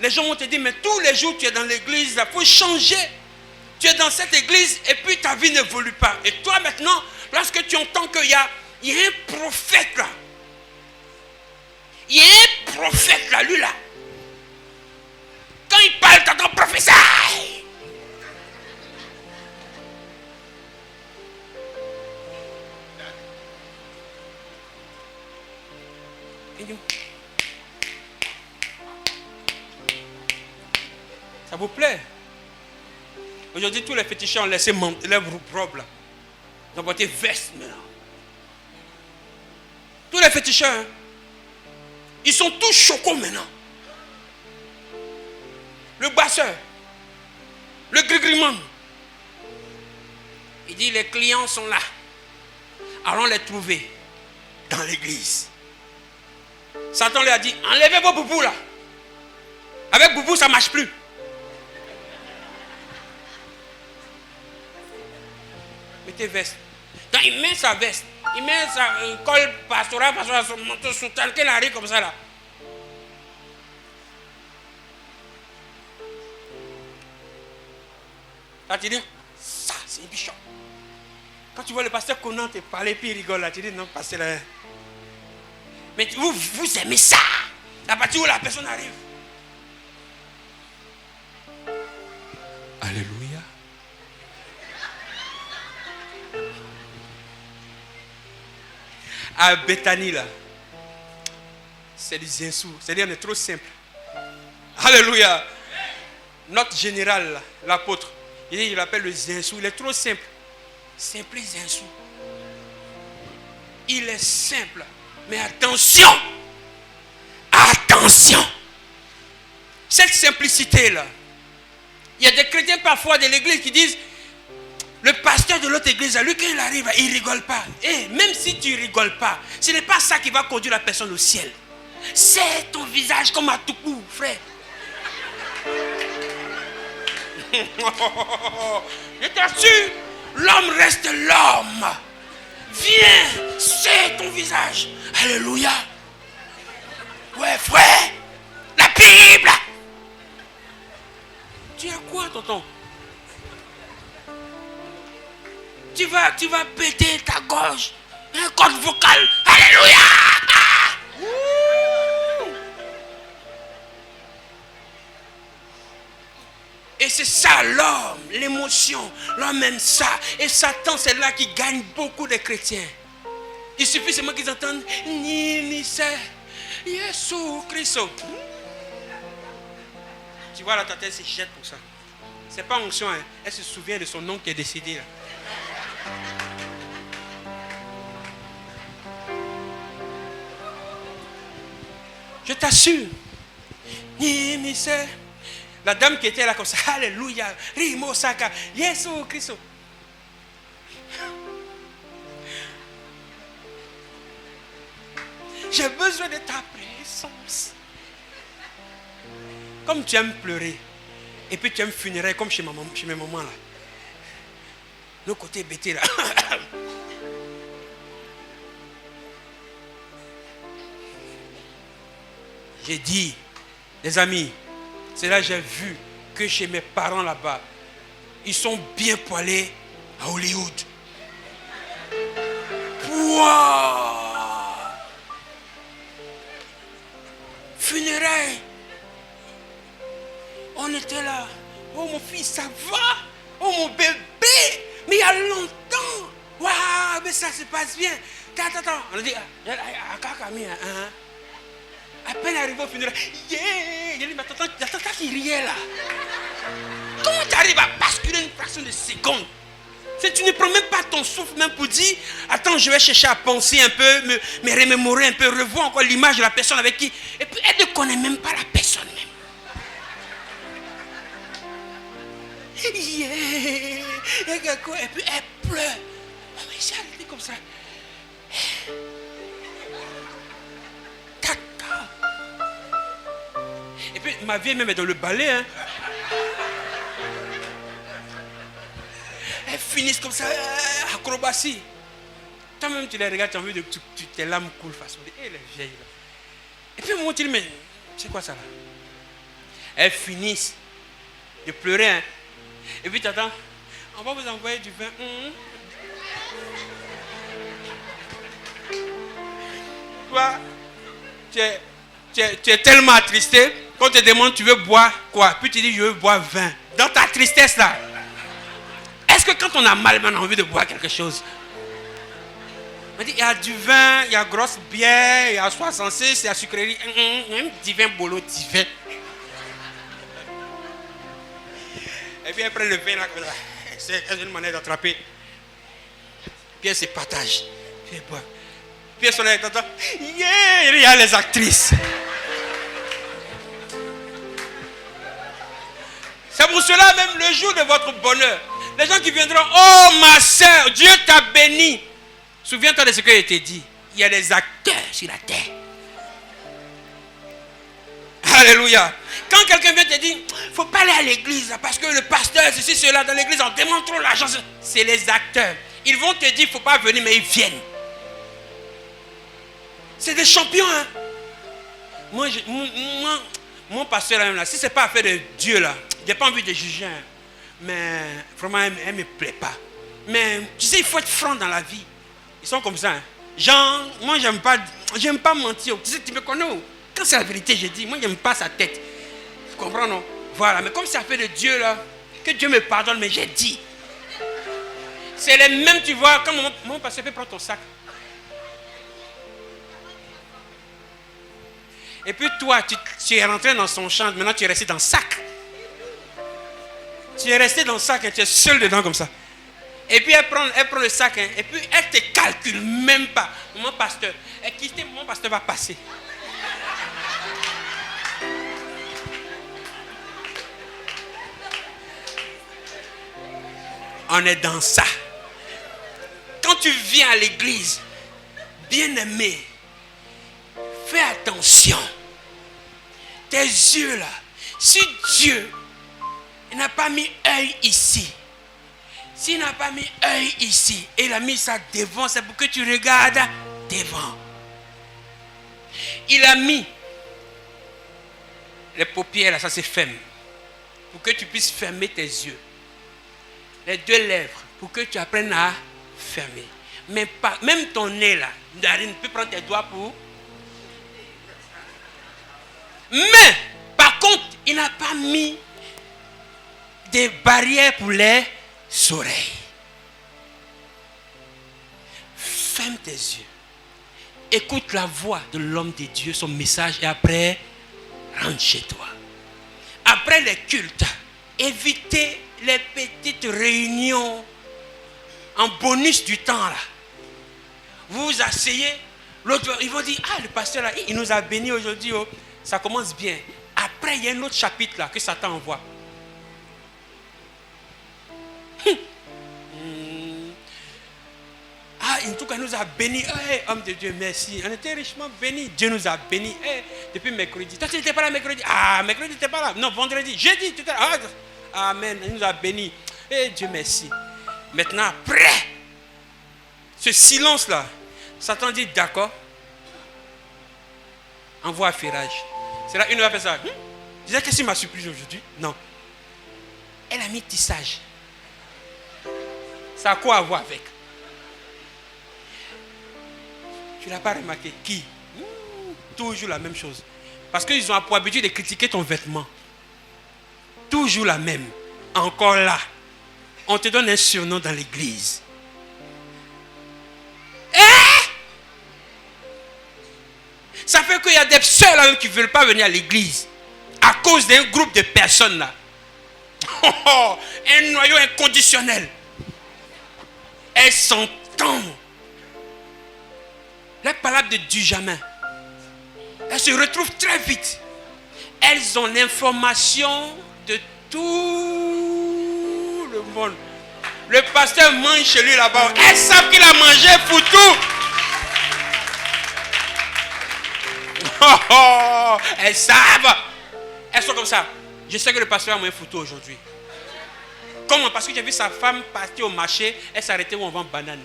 Les gens vont te dire, mais tous les jours tu es dans l'église, il faut changer. Tu es dans cette église et puis ta vie n'évolue pas. Et toi maintenant, lorsque tu entends qu'il y a un prophète là, il y a un prophète là, lui là. Quand il parle, tu entends professeur. Ça vous plaît? Aujourd'hui, tous les féticheurs ont laissé leurs robes là. Ils ont porté veste maintenant. Tous les féticheurs, hein, ils sont tous chocos maintenant. Le basseur, le grigriman. Il dit, les clients sont là. Allons les trouver dans l'église. Satan lui a dit, enlevez vos boubous là. Avec boubou, ça ne marche plus. Mettez veste. Quand il met sa veste, il met sa col pastoral, son manteau soutane, qu'elle arrive comme ça là. Là tu dis, ça c'est un bishop. Quand tu vois le pasteur Conan te parler, puis il rigole là, tu dis non, pasteur là. Mais vous aimez ça. À partir où la personne arrive. Alléluia. À Bethanie là, c'est du zinsou. C'est-à-dire on est trop simple. Alléluia. Notre général là, l'apôtre, il l'appelle le zinsou. Il est trop simple. Simple zinsou. Il est simple. Mais attention. Attention. Cette simplicité là. Il y a des chrétiens parfois de l'église qui disent, le pasteur de l'autre église, lui, quand il arrive, il ne rigole pas. Et même si tu ne rigoles pas, ce n'est pas ça qui va conduire la personne au ciel. C'est ton visage comme à tout coup, frère. Je t'assure, l'homme reste l'homme. Viens, c'est ton visage. Alléluia. Ouais, frère, la Bible. Tu as quoi, tonton? Tu vas péter ta gorge. Un corde vocale. Alléluia. Et c'est ça l'homme, l'émotion. L'homme aime ça. Et Satan, c'est là qui gagne beaucoup de chrétiens. Il suffit seulement qu'ils entendent ni c'est Jésus Christ. Tu vois là, ta tête se jette pour ça. C'est pas onction, hein. Elle se souvient de son nom qui est décédé là. Je t'assure. Ni c'est. La dame qui était là comme ça, alléluia, Rimo Saka, Jésus Christ. J'ai besoin de ta présence. Comme tu aimes pleurer, et puis tu aimes funérailles comme chez mes mamans là. Le côté bêté là. J'ai dit, les amis, c'est là que j'ai vu que chez mes parents là-bas, ils sont bien poilés à Hollywood. Wow! Funérailles. On était là. Oh mon fils, ça va? Oh mon bébé! Mais il y a longtemps! Waouh! Mais ça se passe bien. Attends. On a dit, à peine arrivé au funérail, yeah! Il a dit, mais attends qu'il riait là. Comment tu arrives à basculer une fraction de seconde? Tu ne prends même pas ton souffle même pour dire, attends, je vais chercher à penser un peu, me remémorer un peu, revoir encore l'image de la personne avec qui. Et puis elle ne connaît même pas la personne même. Yeah! Et puis elle pleure. Oh, mais j'ai arrêté comme ça. Tata. Et puis ma vieille même est dans le ballet. Hein. Elles finissent comme ça, acrobatie. Toi-même, tu les regardes, tu as envie de tes larmes coulent façon. Et les vieilles là. Et puis, moi, tu dis, mais C'est quoi ça là? Elles finissent de pleurer. Hein. Et puis tu attends, on va vous envoyer du vin. Toi, tu es tellement attristé, quand on te demande tu veux boire quoi? Puis tu dis je veux boire vin. Dans ta tristesse là, est-ce que quand on a mal, on a envie de boire quelque chose? On dit il y a du vin, il y a grosse bière, il y a 66, il y a sucrerie. Divin bolo, divin. Et puis après le vin là, c'est une manière d'attraper. Puis elle se partage. Puis elle boit. Puis elle s'en est content. Yeah, il y a les actrices. C'est pour cela même le jour de votre bonheur, les gens qui viendront, oh ma soeur, Dieu t'a béni. Souviens-toi de ce que je t'ai dit. Il y a des acteurs sur la terre. Alléluia. Quand quelqu'un vient te dire, il ne faut pas aller à l'église parce que le pasteur, ceci, cela, dans l'église, on demande trop l'argent. C'est les acteurs. Ils vont te dire, il ne faut pas venir, mais ils viennent. C'est des champions. Hein? Mon pasteur, là, si ce n'est pas affaire de Dieu, là, je n'ai pas envie de juger. Hein. Mais vraiment, elle ne me plaît pas. Mais tu sais, il faut être franc dans la vie. Ils sont comme ça. Hein. Genre, moi, j'aime pas mentir. Tu sais, tu me connais. Quand c'est la vérité, je dis, moi, j'aime pas sa tête. Tu comprends, non? Voilà. Mais comme c'est affaire de Dieu, là, que Dieu me pardonne, mais j'ai dit. C'est les mêmes, tu vois, quand mon pasteur peut prendre ton sac. Et puis toi, tu es rentré dans son champ, maintenant tu es resté dans le sac. Tu es resté dans le sac et tu es seul dedans comme ça. Et puis elle prend le sac, hein, et puis elle ne te calcule même pas. Mon pasteur, mon pasteur va passer. On est dans ça. Quand tu viens à l'église, bien-aimé, fais attention. Tes yeux là, si Dieu n'a pas mis œil ici, s'il n'a pas mis œil ici, et il a mis ça devant, c'est pour que tu regardes devant. Il a mis les paupières là, ça se ferme, pour que tu puisses fermer tes yeux. Les deux lèvres, pour que tu apprennes à fermer. Mais pas, même ton nez là, tu peux prendre tes doigts pour... Mais, par contre, il n'a pas mis des barrières pour les oreilles. Ferme tes yeux. Écoute la voix de l'homme de Dieu, son message, et après, rentre chez toi. Après les cultes, évitez les petites réunions en bonus du temps là. Vous vous asseyez, l'autre, ils vont dire, ah, le pasteur là, il nous a bénis aujourd'hui. Oh. Ça commence bien. Après, il y a un autre chapitre là que Satan envoie. Ah, en tout cas, il nous a bénis. Hey, homme de Dieu, merci. On était richement bénis. Dieu nous a bénis. Hey, depuis mercredi. Toi, tu n'étais pas là mercredi. Ah, mercredi, tu n'étais pas là. Non, vendredi, jeudi, tout à l'heure. Ah, amen. Il nous a bénis. Hey, Dieu, merci. Maintenant, après ce silence-là, Satan dit d'accord. Envoie à ferrage. C'est là une va faire ça. Je disais, qu'est-ce qu'il m'a surpris aujourd'hui? Non. Elle a mis tissage. Ça a quoi à voir avec? Tu n'as pas remarqué? Qui? Toujours la même chose. Parce qu'ils ont pour habitude de critiquer ton vêtement. Toujours la même. Encore là. On te donne un surnom dans l'église. Ça fait qu'il y a des sœurs là qui ne veulent pas venir à l'église. À cause d'un groupe de personnes là. Un noyau inconditionnel. Elles s'entendent. Les palabres de Dujamin. Elles se retrouvent très vite. Elles ont l'information de tout le monde. Le pasteur mange chez lui là-bas. Elles savent qu'il a mangé foutou. Elles savent. Elles sont comme ça. Je sais que le pasteur a mangé foutu aujourd'hui. Comment? Parce que j'ai vu sa femme partir au marché. Elle s'arrêtait où on vend banane.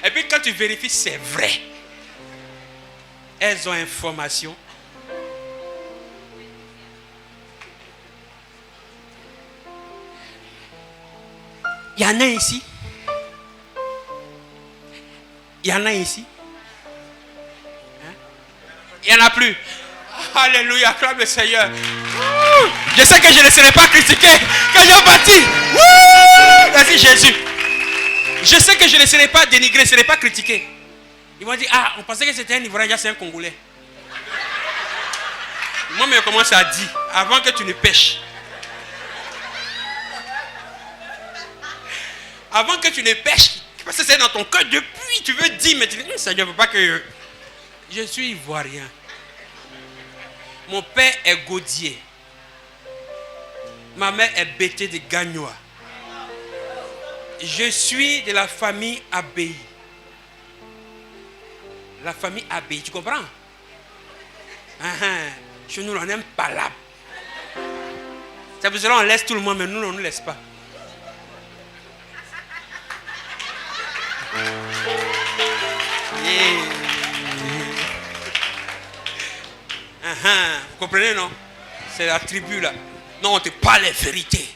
Et puis quand tu vérifies, c'est vrai. elles ont information. Il y en a ici. Il y en a ici. Hein? Il n'y en a plus. Alléluia, acclame le Seigneur. Je sais que je ne laisserai pas critiquer quand ils ont bâti. Merci Jésus. Je sais que je ne laisserai pas dénigrer, je ne laisserai pas critiquer. Ils vont dire, ah, on pensait que c'était un Ivoirien, c'est un Congolais. Moi, mais je commence à dire, avant que tu ne pêches. Avant que tu ne pêches, parce que c'est dans ton cœur depuis, tu veux dire, mais tu dis, Seigneur, ne veut pas que je suis Ivoirien. Mon père est Gaudier. Ma mère est Bété de Gagnois. Je suis de la famille Abbaye. La famille Abbaye, tu comprends? Chez nous, on n'aime pas là. C'est pour cela qu'on laisse tout le monde, mais nous, on ne nous laisse pas. Vous comprenez, non? C'est la tribu là. Non, on te parle la vérité.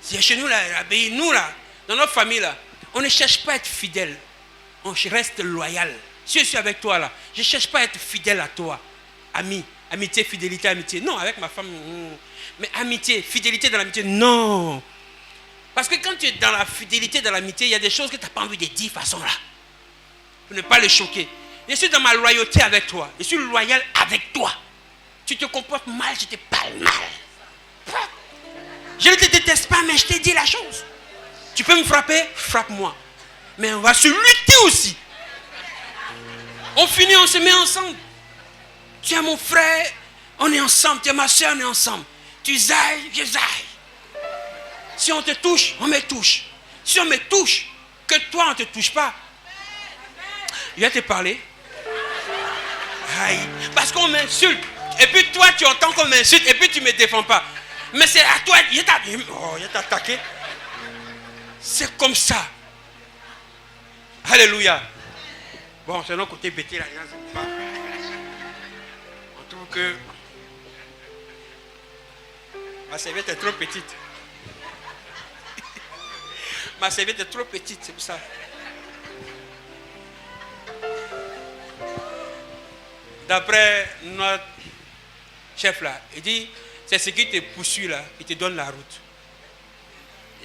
C'est chez nous là, nous là, dans notre famille là, on ne cherche pas à être fidèle. On reste loyal. Si je suis avec toi là, je ne cherche pas à être fidèle à toi. Ami, amitié, fidélité, amitié. Non, avec ma femme. Mais amitié, fidélité dans l'amitié, non. Parce que quand tu es dans la fidélité, dans l'amitié, il y a des choses que tu n'as pas envie de dire façon là. Pour ne pas les choquer. Je suis dans ma loyauté avec toi. Je suis loyal avec toi. Tu te comportes mal, je te parle mal. Je ne te déteste pas, mais je t'ai dit la chose. Tu peux me frapper? Frappe-moi. Mais on va se lutter aussi. On finit, on se met ensemble. Tu es mon frère, on est ensemble. Tu es ma soeur, on est ensemble. Tu zailles, je zaille. Si on te touche, on me touche. Si on me touche, que toi, on ne te touche pas. Il va te parler. Aïe. Parce qu'on m'insulte. Et puis toi, tu entends qu'on m'insulte et puis tu ne me défends pas. Mais c'est à toi, il t'a attaqué. C'est comme ça. Alléluia. Bon, c'est notre côté bêté là. On trouve que ma serviette est trop petite. Ma serviette est trop petite, c'est pour ça. D'après notre chef là, il dit, c'est ce qui te poursuit là, qui te donne la route.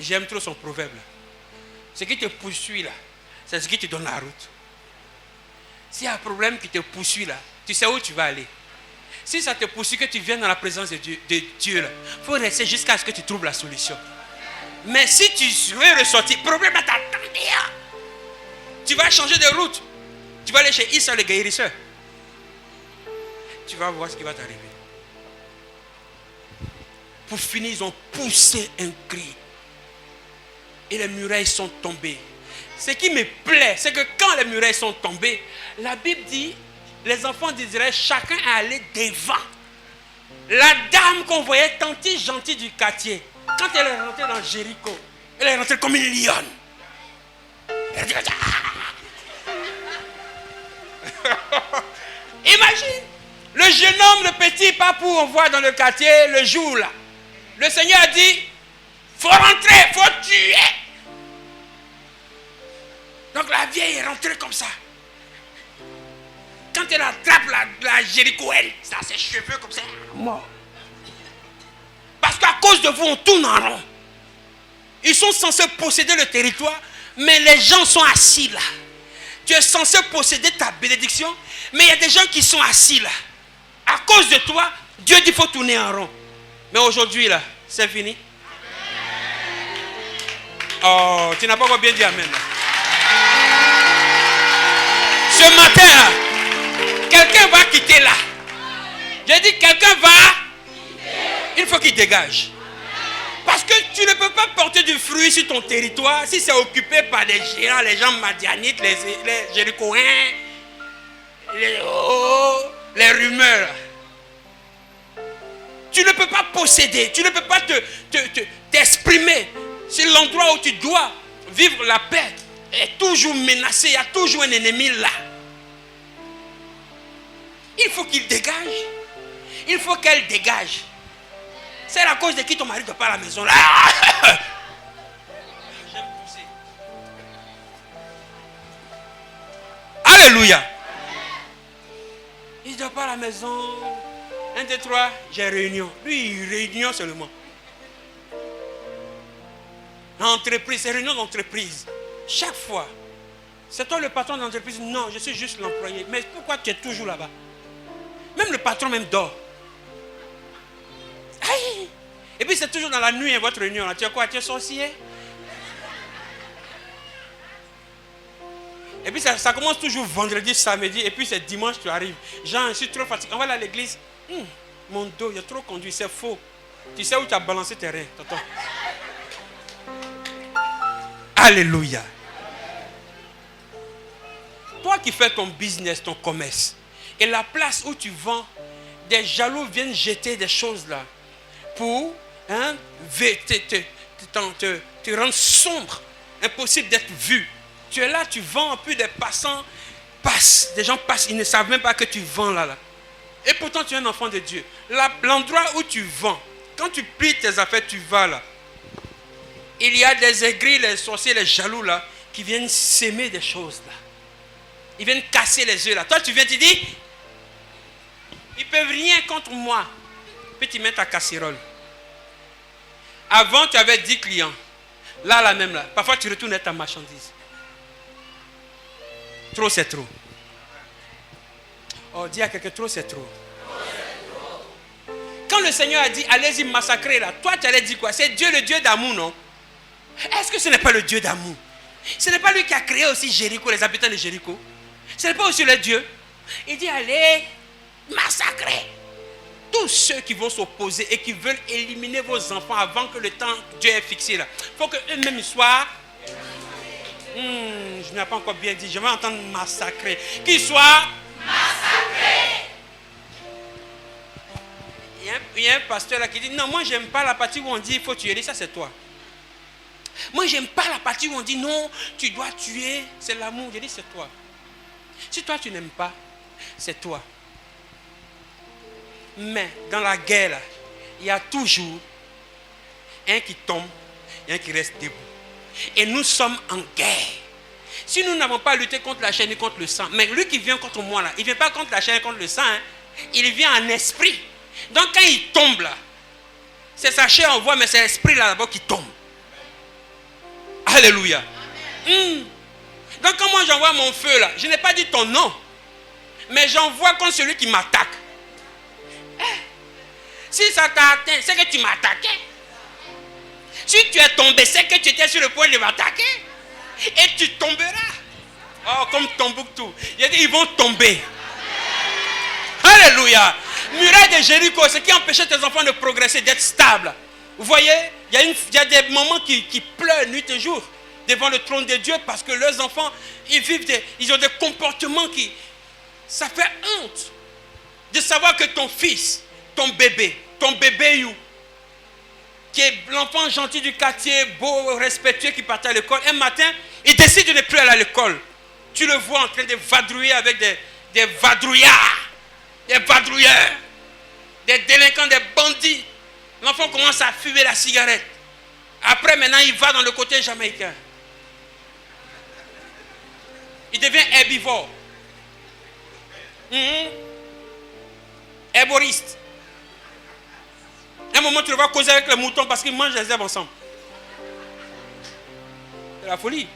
J'aime trop son proverbe là. Ce qui te poursuit là, c'est ce qui te donne la route. S'il y a un problème qui te poursuit là, tu sais où tu vas aller. Si ça te poursuit que tu viennes dans la présence de Dieu là, il faut rester jusqu'à ce que tu trouves la solution. Mais si tu veux ressortir, problème à t'attendre, tu vas changer de route. Tu vas aller chez Issa le guérisseur. Tu vas voir ce qui va t'arriver. Pour finir, ils ont poussé un cri. Et les murailles sont tombées. Ce qui me plaît, c'est que quand les murailles sont tombées, la Bible dit, les enfants d'Israël, chacun est allé devant. La dame qu'on voyait tantôt gentille du quartier, quand elle est rentrée dans Jéricho, elle est rentrée comme une lionne. Elle dit, imagine, le jeune homme, le petit papou, on voit dans le quartier le jour là. Le Seigneur a dit, faut rentrer, faut tuer. Donc la vieille est rentrée comme ça. Quand elle attrape la Jéricho, ça ses cheveux comme ça, mort. Parce qu'à cause de vous, on tourne en rond. Ils sont censés posséder le territoire, mais les gens sont assis là. Tu es censé posséder ta bénédiction, mais il y a des gens qui sont assis là. À cause de toi, Dieu dit qu'il faut tourner en rond. Mais aujourd'hui là, c'est fini. Oh, tu n'as pas encore bien dit amen là. Ce matin là, quelqu'un va quitter là. J'ai dit quelqu'un va. Il faut qu'il dégage. Parce que tu ne peux pas porter du fruit sur ton territoire si c'est occupé par des géants, les gens madianites, les Jérichoens, les rumeurs. Tu ne peux pas posséder, tu ne peux pas t'exprimer. C'est l'endroit où tu dois vivre la paix. Est toujours menacé, il y a toujours un ennemi là. Il faut qu'il dégage. Il faut qu'elle dégage. C'est à cause de qui ton mari ne dort pas à la maison là. J'aime pousser. Alléluia. Il ne dort pas à la maison. 1, 2, 3, j'ai réunion. Lui, réunion seulement. Entreprise, c'est réunion d'entreprise. Chaque fois. C'est toi le patron de l'entreprise? Non, je suis juste l'employé. Mais pourquoi tu es toujours là-bas? Même le patron même dort. Aïe. Et puis c'est toujours dans la nuit, votre réunion. Là. Tu es quoi? Tu es sorcier? Et puis ça commence toujours vendredi, samedi. Et puis c'est dimanche, tu arrives. Jean, je suis trop fatigué. On va aller à l'église. Mon dos, il a trop conduit. C'est faux. Tu sais où tu as balancé tes reins, tonton? Alléluia. Toi qui fais ton business, ton commerce, et la place où tu vends, des jaloux viennent jeter des choses là pour te rendre sombre, impossible d'être vu. Tu es là, tu vends, puis des passants passent, des gens passent, ils ne savent même pas que tu vends là. Et pourtant tu es un enfant de Dieu. L'endroit où tu vends, quand tu plies tes affaires, tu vas là. Il y a des aigris, les sorciers, les jaloux là, qui viennent s'aimer des choses là. Ils viennent casser les yeux là. Toi, tu viens, tu dis, ils ne peuvent rien contre moi. Puis tu mets ta casserole. Avant, tu avais 10 clients. Là, la même là. Parfois, tu retournes ta marchandise. Trop, c'est trop. Oh, dis à quelqu'un, trop, c'est trop. Quand le Seigneur a dit, allez-y massacrer là, toi, tu allais dire quoi? C'est Dieu, le Dieu d'amour, non? Est-ce que ce n'est pas le Dieu d'amour? Ce n'est pas lui qui a créé aussi Jéricho, les habitants de Jéricho? Ce n'est pas aussi le Dieu? Il dit, allez massacrer tous ceux qui vont s'opposer et qui veulent éliminer vos enfants avant que le temps que Dieu ait fixé là. Il faut qu'eux-mêmes soient... je n'ai pas encore bien dit, je vais entendre massacrer. Qu'ils soient massacrés. Il y a un pasteur là qui dit, non, moi j'aime pas la partie où on dit, il faut tuer. Ça c'est toi. Moi j'aime pas la partie où on dit, non, tu dois tuer. C'est l'amour. Je dis, c'est toi. Si toi tu n'aimes pas, c'est toi. Mais dans la guerre, là, il y a toujours un qui tombe et un qui reste debout. Et nous sommes en guerre. Si nous n'avons pas lutté contre la chair ni contre le sang, mais lui qui vient contre moi, là, il ne vient pas contre la chair et contre le sang, hein, il vient en esprit. Donc quand il tombe là, c'est sa chair en voit, mais c'est l'esprit là d'abord qui tombe. Alléluia. Donc quand moi j'envoie mon feu là, je n'ai pas dit ton nom, mais j'envoie contre celui qui m'attaque. Si ça t'a atteint, c'est que tu m'as attaqué. Si tu es tombé, c'est que tu étais sur le point de m'attaquer. Et tu tomberas. Oh, comme Tombouctou. Il a dit, ils vont tomber. Alléluia. Muraille de Jéricho, ce qui empêchait tes enfants de progresser, d'être stables. Vous voyez, il y a des moments qui pleurent nuit et jour devant le trône de Dieu parce que leurs enfants, ils ont des comportements qui... Ça fait honte de savoir que ton fils, ton bébé you, qui est l'enfant gentil du quartier, beau, respectueux, qui partait à l'école, un matin, il décide de ne plus aller à l'école. Tu le vois en train de vadrouiller avec des vadrouillards, des vadrouilleurs, des délinquants, des bandits. L'enfant commence à fumer la cigarette. Après, maintenant, il va dans le côté jamaïcain. Il devient herbivore. Herboriste. Un moment, tu le vois causer avec les moutons parce qu'ils mangent les herbes ensemble. C'est la folie.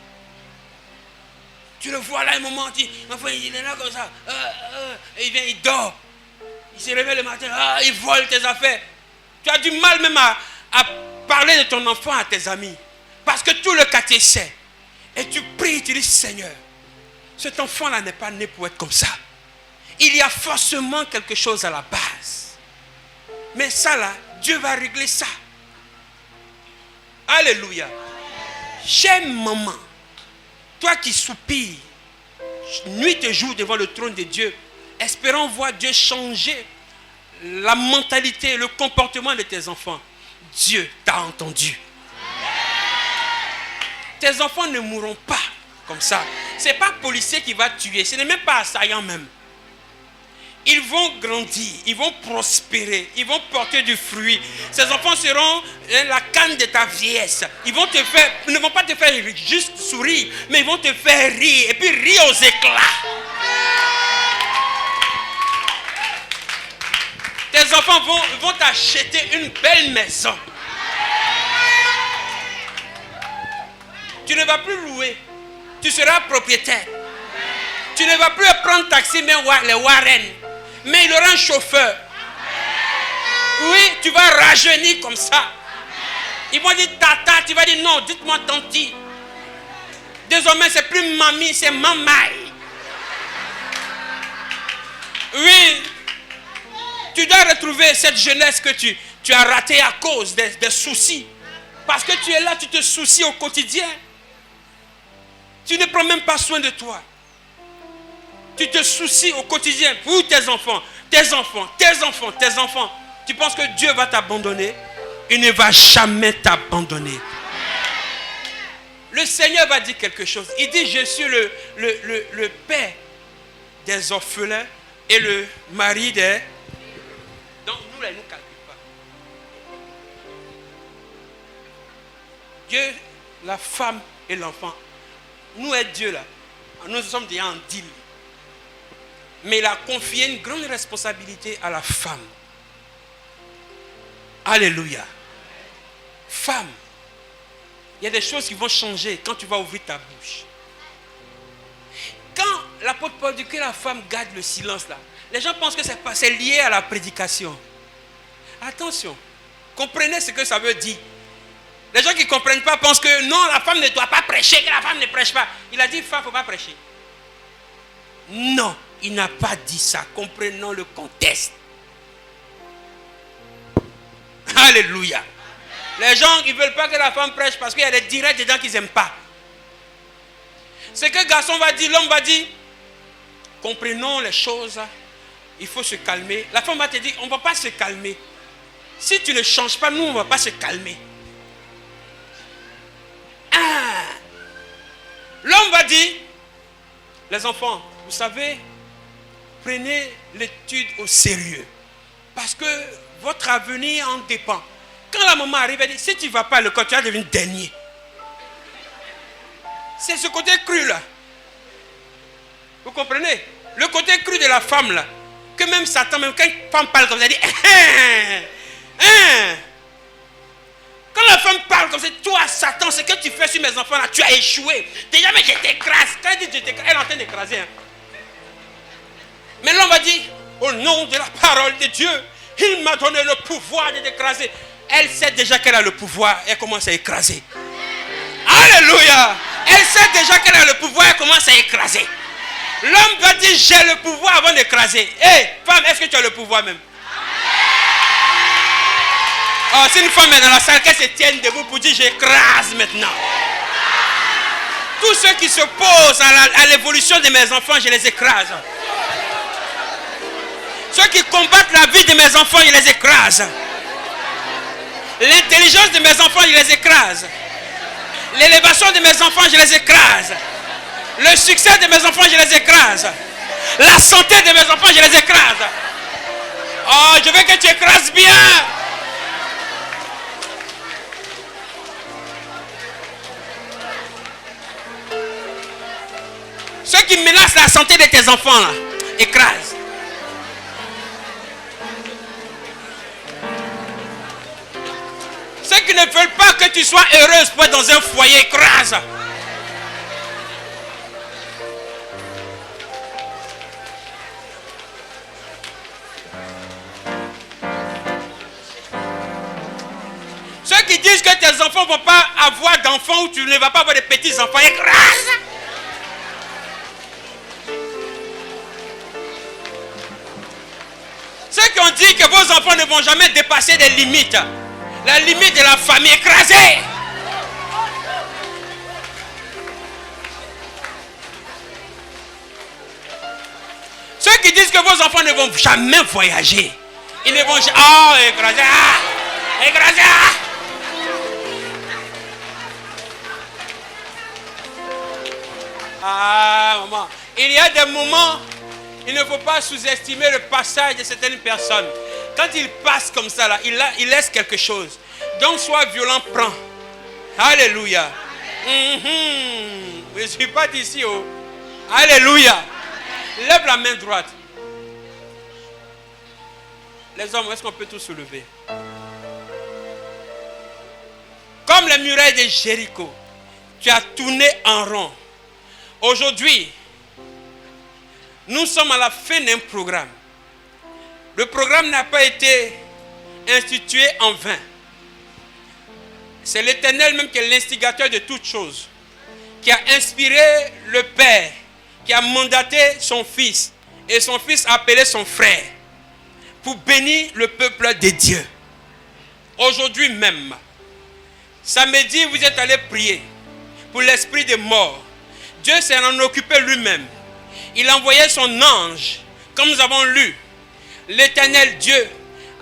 Tu le vois là, un moment, enfin, il est là comme ça. Et il vient, il dort. Il se réveille le matin, il vole tes affaires. Tu as du mal même à parler de ton enfant à tes amis. Parce que tout le quartier sait. Et tu pries, tu dis, Seigneur, cet enfant-là n'est pas né pour être comme ça. Il y a forcément quelque chose à la base. Mais ça là, Dieu va régler ça. Alléluia. Chère maman, toi qui soupires nuit et jour devant le trône de Dieu, espérant voir Dieu changer la mentalité, le comportement de tes enfants. Dieu t'a entendu. Tes enfants ne mourront pas comme ça. Ce n'est pas policier qui va tuer, ce n'est même pas assaillant même. Ils vont grandir, ils vont prospérer, ils vont porter du fruit. Ces enfants seront la canne de ta vieillesse. Ils ne vont pas te faire juste sourire, mais ils vont te faire rire et puis rire aux éclats. Tes enfants vont t'acheter une belle maison. Tu ne vas plus louer, tu seras propriétaire. Tu ne vas plus prendre taxi, mais les Warren. Mais il aura un chauffeur. Oui, tu vas rajeunir comme ça. Ils vont dire tata, tu vas dire non, dites-moi tanti. Désormais, c'est plus mamie, c'est mamaï. Oui, tu dois retrouver cette jeunesse que tu as ratée à cause des soucis. Parce que tu es là, tu te soucies au quotidien. Tu ne prends même pas soin de toi. Tu te soucies au quotidien pour tes enfants, tes enfants, tes enfants, tes enfants. Tu penses que Dieu va t'abandonner? Il ne va jamais t'abandonner. Le Seigneur va dire quelque chose. Il dit, je suis le père des orphelins et le mari des... Donc nous, là, il ne nous calcule pas. Dieu, la femme et l'enfant. Nous et Dieu, là, nous sommes déjà en deal. Mais il a confié une grande responsabilité à la femme. Alléluia. Femme, il y a des choses qui vont changer quand tu vas ouvrir ta bouche. Quand l'apôtre Paul dit que la femme garde le silence là, les gens pensent que c'est lié à la prédication. Attention, comprenez ce que ça veut dire. Les gens qui ne comprennent pas pensent que non, la femme ne doit pas prêcher, que la femme ne prêche pas. Il a dit, femme, il ne faut pas prêcher. Non, il n'a pas dit ça. Comprenons le contexte. Alléluia. Les gens, ils ne veulent pas que la femme prêche parce qu'il y a des directs dedans qu'ils n'aiment pas. Ce que le garçon va dire, l'homme va dire, comprenons les choses, il faut se calmer. La femme va te dire, on ne va pas se calmer. Si tu ne changes pas, nous, on ne va pas se calmer. Ah. L'homme va dire, les enfants, vous savez, prenez l'étude au sérieux. Parce que votre avenir en dépend. Quand la maman arrive, elle dit, si tu ne vas pas à l'école, tu vas devenir dernier. C'est ce côté cru là. Vous comprenez? Le côté cru de la femme là. Que même Satan, même quand une femme parle comme ça, elle dit, Quand la femme parle comme ça, toi Satan, ce que tu fais sur mes enfants là, tu as échoué. Déjà, mais je t'écrase. Quand elle dit je t'écrase, elle est en train d'écraser. Hein. Mais l'homme va dire, au nom de la parole de Dieu, il m'a donné le pouvoir de t'écraser. Elle sait déjà qu'elle a le pouvoir, elle commence à écraser. Alléluia. Elle sait déjà qu'elle a le pouvoir, elle commence à écraser. L'homme va dire, j'ai le pouvoir avant d'écraser. Hé, femme, est-ce que tu as le pouvoir même? Oh, si une femme est dans la salle, qu'elle se tienne debout pour dire, j'écrase maintenant. Tous ceux qui s'opposent à l'évolution de mes enfants, je les écrase. Ceux qui combattent la vie de mes enfants, je les écrase. L'intelligence de mes enfants, je les écrase. L'élévation de mes enfants, je les écrase. Le succès de mes enfants, je les écrase. La santé de mes enfants, je les écrase. Oh, je veux que tu écrases bien. Ceux qui menacent la santé de tes enfants, là, écrase. Ceux qui ne veulent pas que tu sois heureuse pour être dans un foyer, écrase. Ceux qui disent que tes enfants ne vont pas avoir d'enfants ou tu ne vas pas avoir de petits-enfants, écrase. Ceux qui ont dit que vos enfants ne vont jamais dépasser des limites, la limite de la famille, écrasée. Ceux qui disent que vos enfants ne vont jamais voyager, ils ne vont jamais... Oh, écrasé, écrasé. Ah, maman, il y a des moments Il ne faut pas sous-estimer le passage de certaines personnes. Quand ils passent comme ça, là, il laisse quelque chose. Donc, sois violent, prends. Alléluia. Je ne suis pas d'ici. Oh. Alléluia. Lève la main droite. Les hommes, est-ce qu'on peut tous se lever? Comme les murailles de Jéricho, tu as tourné en rond. Aujourd'hui, nous sommes à la fin d'un programme. Le programme n'a pas été institué en vain. C'est l'Éternel même qui est l'instigateur de toutes choses, qui a inspiré le Père, qui a mandaté son Fils, et son Fils a appelé son frère, pour bénir le peuple de Dieu. Aujourd'hui même, samedi, vous êtes allés prier pour l'esprit de mort. Dieu s'en en occupé lui-même. Il a envoyé son ange, comme nous avons lu. L'Éternel Dieu,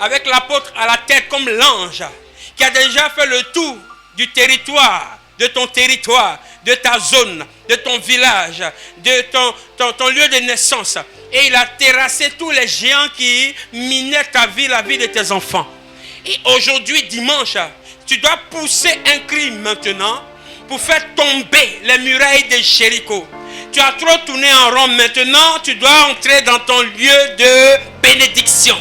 avec l'apôtre à la tête comme l'ange, qui a déjà fait le tour du territoire, de ton territoire, de ta zone, de ton village, de ton lieu de naissance. Et il a terrassé tous les géants qui minaient ta vie, la vie de tes enfants. Et aujourd'hui, dimanche, tu dois pousser un cri maintenant pour faire tomber les murailles de Jéricho. Tu as trop tourné en rond. Maintenant, tu dois entrer dans ton lieu de bénédiction.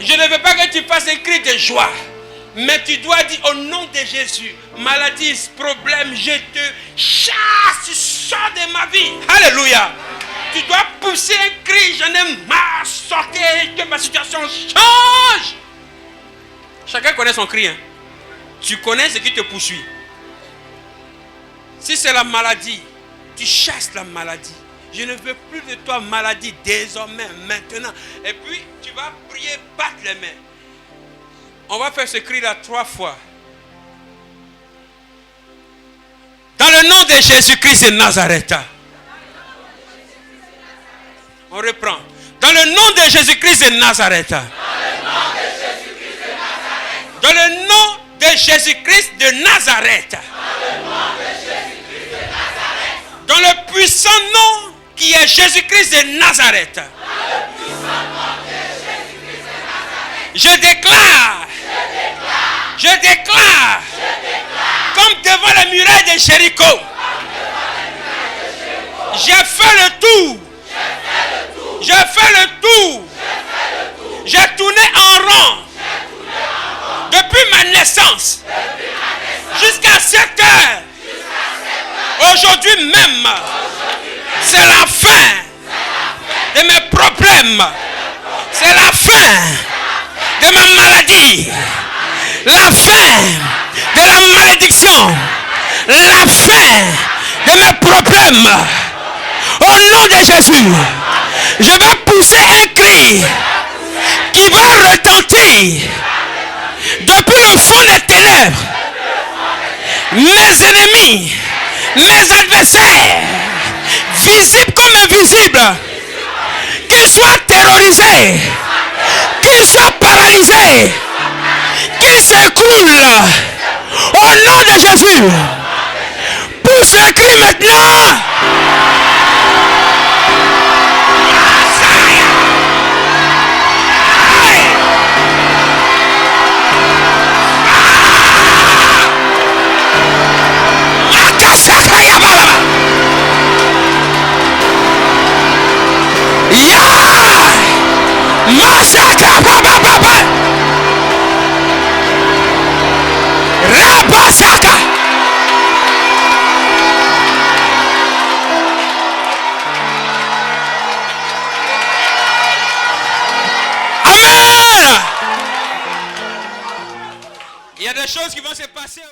Je ne veux pas que tu fasses un cri de joie, mais tu dois dire au nom de Jésus, maladie, problème, je te chasse, tu sors de ma vie. Alléluia. Tu dois pousser un cri, j'en ai marre, sortez, que ma situation change. Chacun connaît son cri. Hein? Tu connais ce qui te poursuit. Si c'est la maladie, tu chasses la maladie. Je ne veux plus de toi maladie désormais, maintenant. Et puis tu vas prier, battre les mains. On va faire ce cri-là 3 fois. Dans le nom de Jésus-Christ de Nazareth. On reprend. Dans le nom de Jésus-Christ de Nazareth. Dans le nom de Jésus-Christ de Nazareth. Dans le puissant nom qui est Jésus-Christ de Nazareth. Je déclare, comme devant les murailles de Jéricho, j'ai fait le tour. J'ai tourné en rond. Depuis ma naissance. Jusqu'à cette heure. Aujourd'hui même. C'est la fin de mes problèmes. C'est la fin de ma maladie. La fin de la malédiction. La fin de mes problèmes. Au nom de Jésus, je vais pousser un cri qui va retentir depuis le fond des ténèbres. Mes ennemis, mes adversaires, visibles comme invisibles, qu'ils soient terrorisés, qu'ils soient paralysés, qu'ils s'écroulent au nom de Jésus. Pousse un cri maintenant. Il y a des choses qui vont se passer.